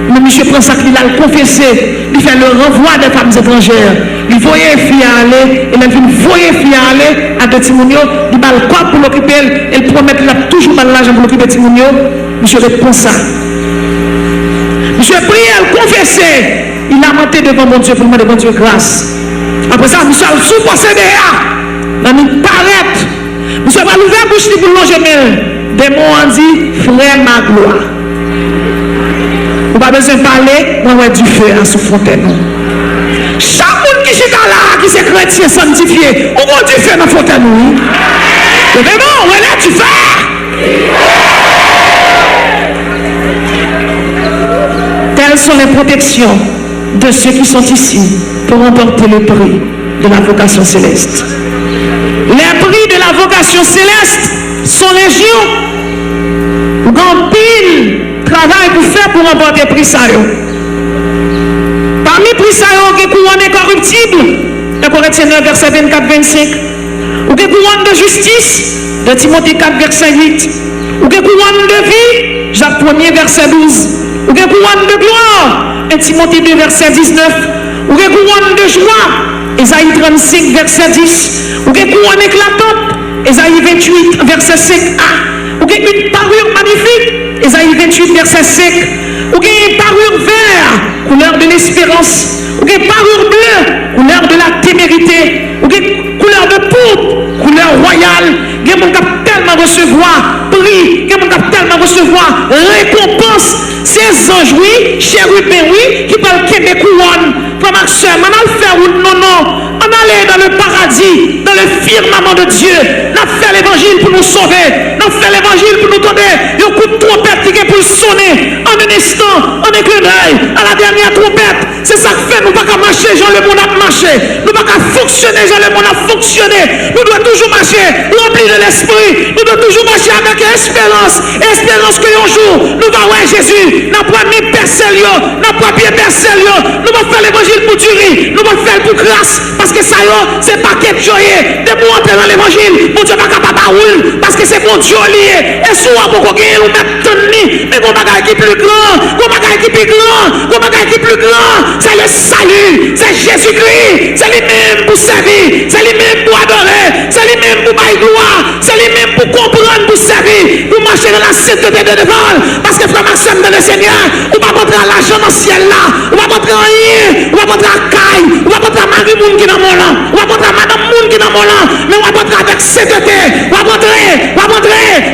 Mais monsieur prend ça qu'il a le confessé. Il fait le renvoi des femmes étrangères. Il voyait filles aller. Et même il voyait filles aller à des Timonio. Il va le corps pour l'occuper. Il promet qu'il a toujours pas l'argent pour l'occuper Timonio. Monsieur répond ça. Monsieur prié, il confessé. Il a monté devant mon Dieu pour demander bon Dieu grâce. Après ça, monsieur a sous-procédé. Il paraît. Monsieur va l'ouvrir la bouche pour longer main. Des mots ont dit, frère ma gloire. Vous n'avez pas besoin de parler, on va du feu à sous fontaine. Chaque monde qui est là, qui est chrétien sanctifié, on va du faire dans la fontaine. Mais bon, voilà, tu fais. Telles sont les protections de ceux qui sont ici pour remporter le prix de la vocation céleste. Les prix de la vocation céleste sont légion. Grand pile travail pour faire pour remporter le prix ça. Parmi les prix ça, il y a couronne incorruptible, de Corinthiens 9, verset 24-25. Ou des couronnes de justice, de Timothée 4, verset 8. Ou des couronnes de vie, Jacques 1er, verset 12. Ou des couronnes de gloire, 1 Timothée 2, verset 19. Ou des couronnes de joie, Ésaïe 35, verset 10. Ou des couronnes éclatantes, Ésaïe 28, verset 5a. Ou des une parure magnifique, Ésaïe 28, verset 5. Ou des une parure vert, couleur de l'espérance. Ou des parure bleue, couleur de la témérité. Ou des couleur de pourpre, couleur royale. Des gens qui tellement recevoir prix, des gens qui tellement recevoir récompense. Ces anges, oui, chérubins, oui, qui parlent des couronnes. Frère Maxime, on a le faire ou non. On allait dans le paradis, dans le firmament de Dieu. On a fait l'évangile pour nous sauver. On a fait l'évangile pour nous donner un coup de trompette qui est pour sonner. En un instant, en un clin d'œil, à la dernière trompette. C'est ça que fait. Nous ne pouvons pas marcher, genre le monde a marché. Nous ne pouvons pas fonctionner, genre le monde a fonctionné. Nous devons toujours marcher remplis de l'esprit. Nous devons toujours marcher avec espérance. Espérance que un jour, nous allons voir Jésus. Nous pas mis personne, nous pas bien personne. Nous allons faire l'évangile pour durer. Nous allons faire pour grâce. Parce que ça, c'est pas qu'être joyeux. De pour entrer dans l'évangile, pour Dieu pas capable de rouler. Parce que c'est pour Dieu lié. Et souvent, pour qu'on gagne, on met tenni. Mais qu'on va qui plus grand. Qu'on va qui plus grand. Qu'on va qui plus grand. C'est le salut. C'est Jésus-Christ. C'est lui-même pour servir. C'est lui-même pour adorer. C'est lui-même pour bailler gloire. C'est lui-même pour comprendre, pour servir. Pour marcher dans la sainteté de devant. Parce que frère Maxime dans le Seigneur, on va rentrer à l'argent dans le ciel là. On va rentrer en rien. On va rentrer à caille. On va rentrer à Marie Moun qui dans mon land. On va rentrer à Madame Moun qui dans mon land. Mais on va rentrer avec sainteté. On va rentrer.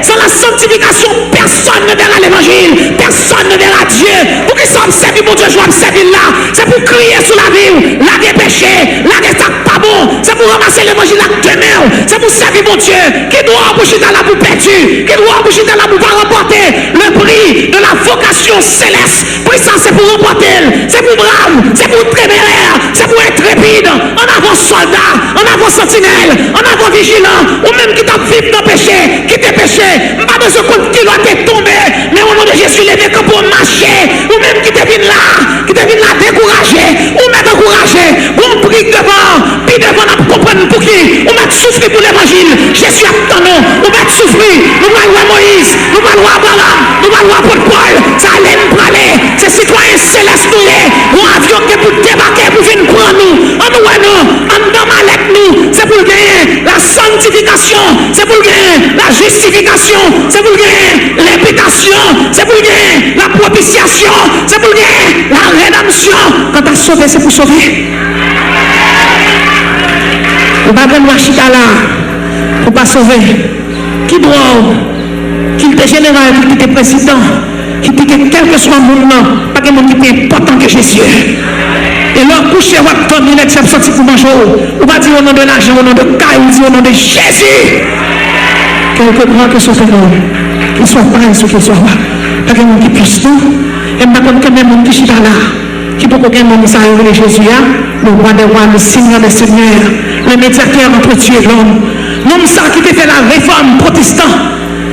Sans la sanctification, personne ne verra l'évangile. Personne ne verra Dieu. Pour qu'ils soient servis, mon Dieu, je vais servir là. C'est pour crier sur la ville. Là, des péchés. Là, des sacs pas bon. C'est pour ramasser l'évangile là demain. C'est pour servir mon Dieu. Qui doit embaucher dans la boue perdue. Qui doit embaucher dans la boue pour remporter le prix de la vocation céleste. Puis ça, c'est pour remporter. C'est pour brave. C'est pour téméraire. C'est pour intrépide. En avant soldat. En avant sentinelle. En avant vigilant. Ou même qui t'a vivre dans le péché. Qui t'est péché. Pas besoin de qui doit te tomber. Mais au nom de Jésus, les mecs pour marcher. Ou même qui te vient là. Qui te vient là décourager. Ou même encourager. Bon prix devant. Puis devant, on comprendre pour qui. On va souffrir pour l'évangile. Jésus a ton nom. On va souffrir. Nous allons voir Moïse. Nous allons voir Balaam. Nous allons voir Paul. Ça allait nous parler. C'est citoyens célestes nous les. Ou avion qui est pour débarquer pour venir prendre nous. En nous, en dans avec nous. C'est pour gagner la sanctification. C'est pour gagner la justification. C'est pour gagner l'imputation. C'est pour gagner la propitiation. C'est pour gagner la rédemption. Quand tu as sauvé, c'est pour sauver. On va prendre Wachita là. Pour ne pas sauver. Qui doit, qui était général, qui était président, qui était quel que soit le monde, pas de monde qui est important que Jésus. Et leur coucher, on va donner une exception pour manger. On va dire au nom de l'argent, au nom de Caille, on dit au nom de Jésus. Quelque grand que soit nom, qu'il soit pareil, qu'il soit roi. Pas de monde qui puisse tout. Et pas comme même monde qui est là. Qui peut aucun monde qui s'arrive Jésus, le roi des rois, le Seigneur des seigneurs, le médiateur entre Dieu et l'homme. L'homme ça qui fait la réforme protestante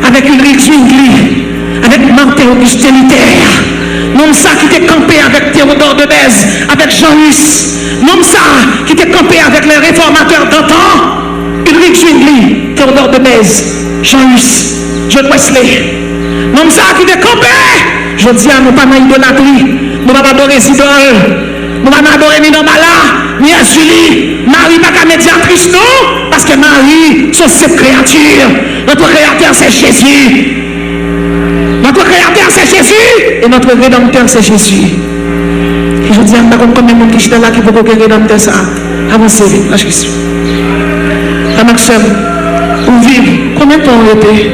avec Ulrich Zwingli, avec Martin Augustin Luther. L'homme ça qui était campé avec Théodore de Bèze, avec Jean-Hus. L'homme ça qui était campé avec les réformateurs d'antan, Ulrich Zwingli, Théodore de Bèze, Jean-Hus, John Wesley. L'homme ça qui était campé, je dis à nous pas dans l'idolâtrie, nous ne pouvons pas adorer Zidol, nous ne pouvons pas adorer ni Mala, ni Julie. Marie n'est pas médiatrice, non, parce que Marie, sont cette créature. Notre créateur, c'est Jésus. Notre créateur, c'est Jésus. Et notre rédempteur, c'est Jésus. Et je dis à nous, combien de monde qui est là qui peut que rédempteur ça. Avancez vite, lâchez Christ. La Maxime, vous vivez, combien de temps on était?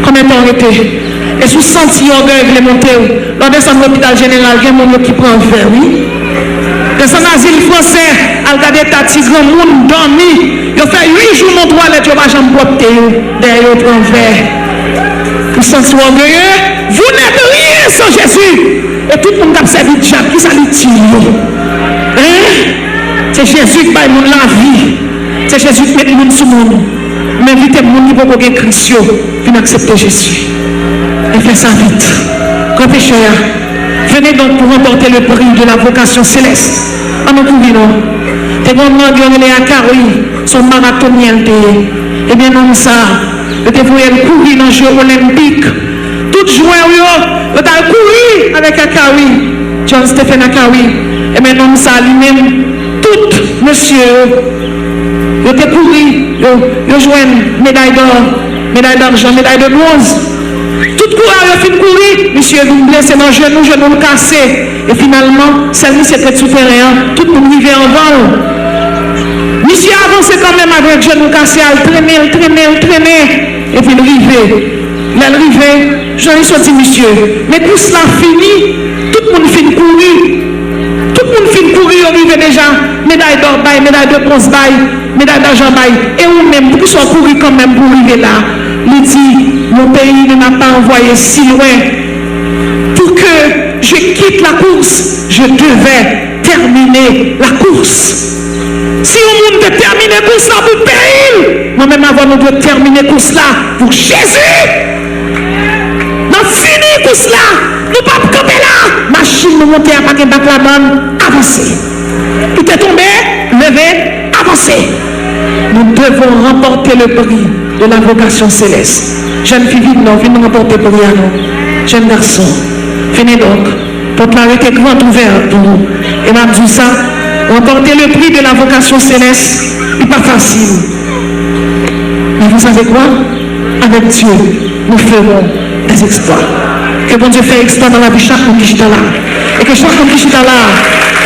Combien de temps on était? Et sous senti orgueil, vous les montez, lors de l'hôpital général, il y a un monde qui prend un verre, oui? De son asile français, elle regarde ta petit grand monde dormi. Il fait 8 jours mon toilette, il va jamais porter derrière le verre. Vous sentez orgueilleux? Vous n'êtes rien sans Jésus. Et tout le monde qui a servi de diable, qui ça lui tire? C'est Jésus qui va nous la vie. C'est Jésus qui met le monde sur le monde. Mais invitez le monde qui peut pas Christ, viens accepter Jésus. Et faites ça vite. Grand pécheur, venez donc pour remporter le prix de la vocation céleste. En nous couvrirons. T'es bon, non, Dieu, les Akari, son marathonien. Eh bien, non, ça, le dévoué courir dans les Jeux olympiques. Tout joueur, il a couru avec Akari, John Stephen Akari. Et bien, non, ça, lui-même, tout, monsieur, il a couru, il a joué une médaille d'or, médaille d'argent, médaille de bronze. Tout courage, il a fini courir, monsieur vient blessé dans le genou cassé. Et finalement, celle-ci s'est souffert, tout le monde vivait en vol. Monsieur avancé quand même avec le genou cassé, il traînait, et puis il arrivait, j'en ai sorti monsieur. Mais tout cela fini, tout le monde finit courir. Tout le monde finit courir, on arrive déjà, médaille d'or, médaille de bronze, médaille d'argent, et vous-même, pour qu'ils soient couru quand même pour arriver là, il dit, mon pays ne m'a pas envoyé si loin. Pour que je quitte la course, je devais terminer la course. Si on monde peut terminer la course là pour le pays, moi-même avant nous devons terminer la course là pour Jésus. Nous finissons la course là, nous ne pouvons pas camper là. Machine nous monter à pas battre la bande, avancer. Tout est tombé, levé, avancer. Nous devons remporter le prix de la vocation céleste. Jeune fille, venez remporter le prix à nous. Jeune garçon, venez donc. Porte la avec grand ouvert pour nous. Et m'a dit ça, remporter le prix de la vocation céleste, n'est pas facile. Mais vous savez quoi? Avec Dieu, nous ferons des exploits. Que bon Dieu fait exploit dans la vie chaque monde qui est là. Et que chaque monde qui est là,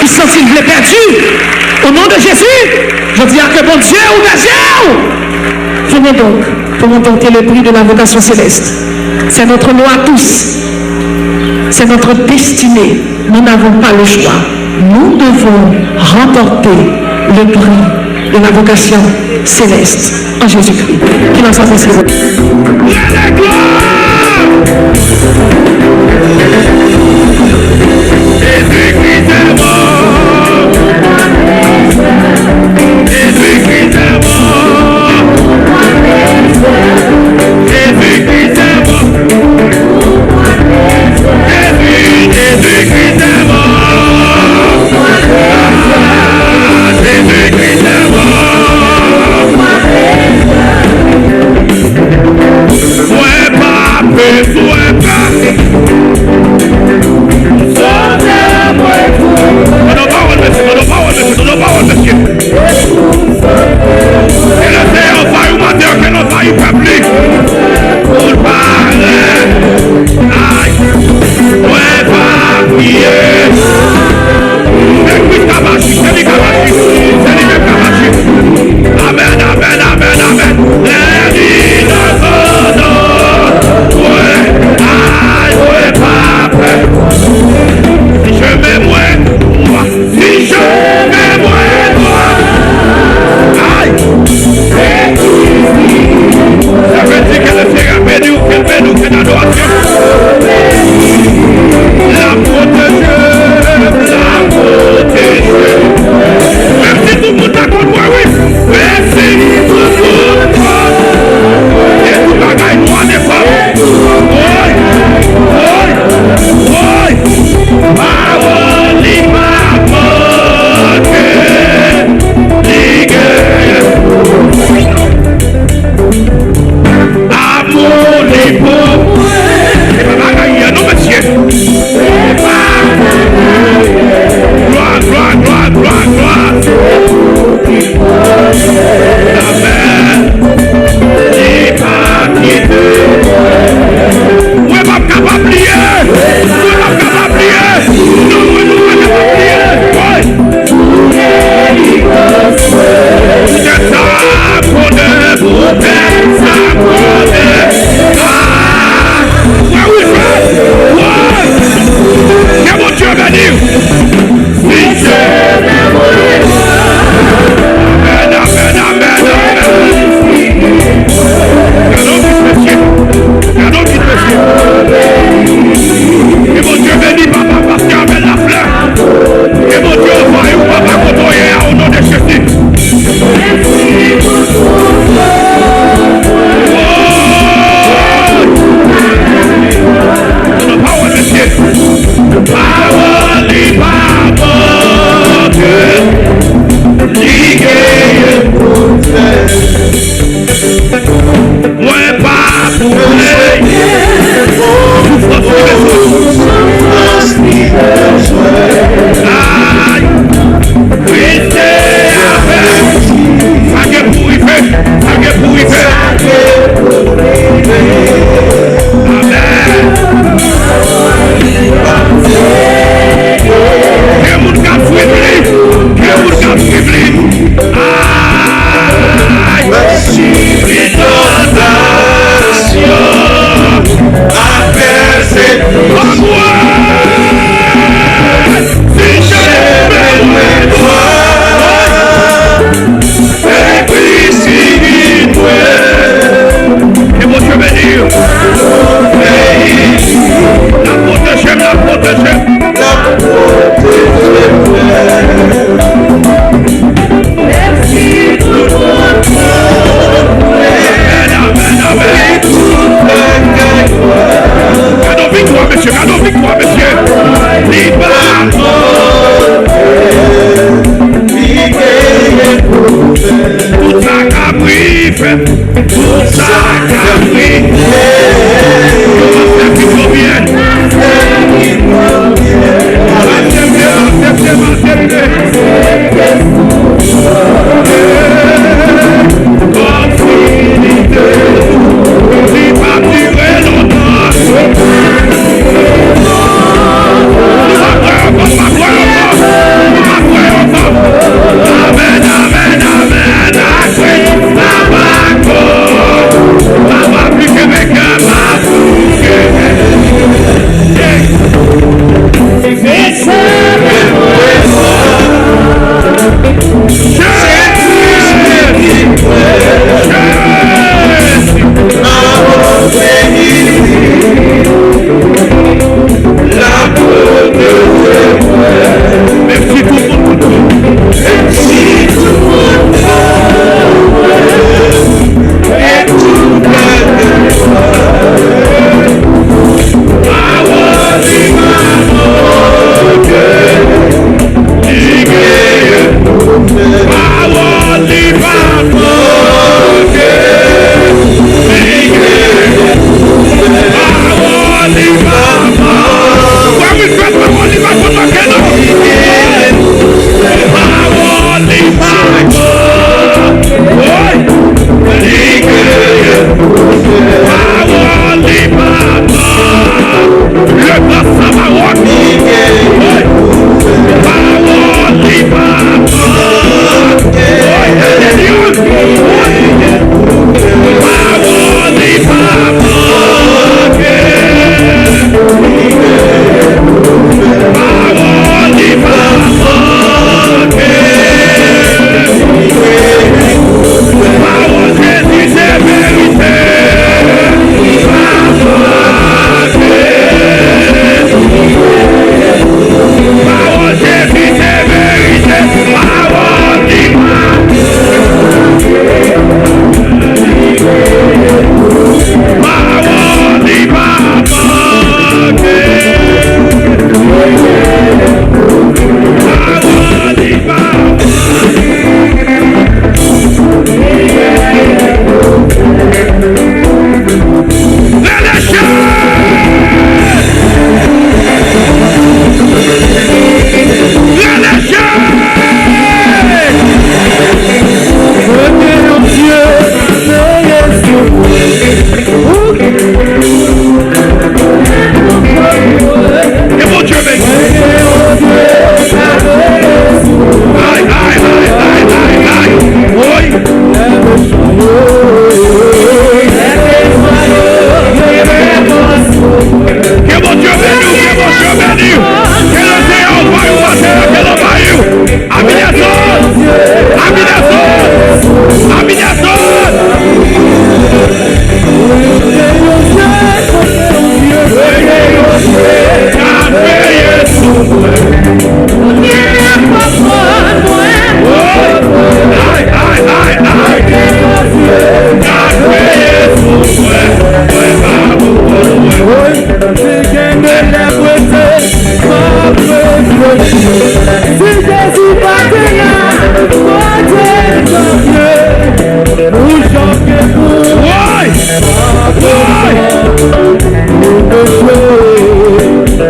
il sent qu'il est perdu. Au nom de Jésus, je dis que bon Dieu ouvre les yeux. Venez donc pour remporter le prix de la vocation céleste. C'est notre loi à tous. C'est notre destinée. Nous n'avons pas le choix. Nous devons remporter le prix de la vocation céleste en Jésus-Christ. Qu'il en soit ainsi. La protéger.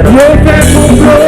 Yo fais mon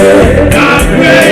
Café,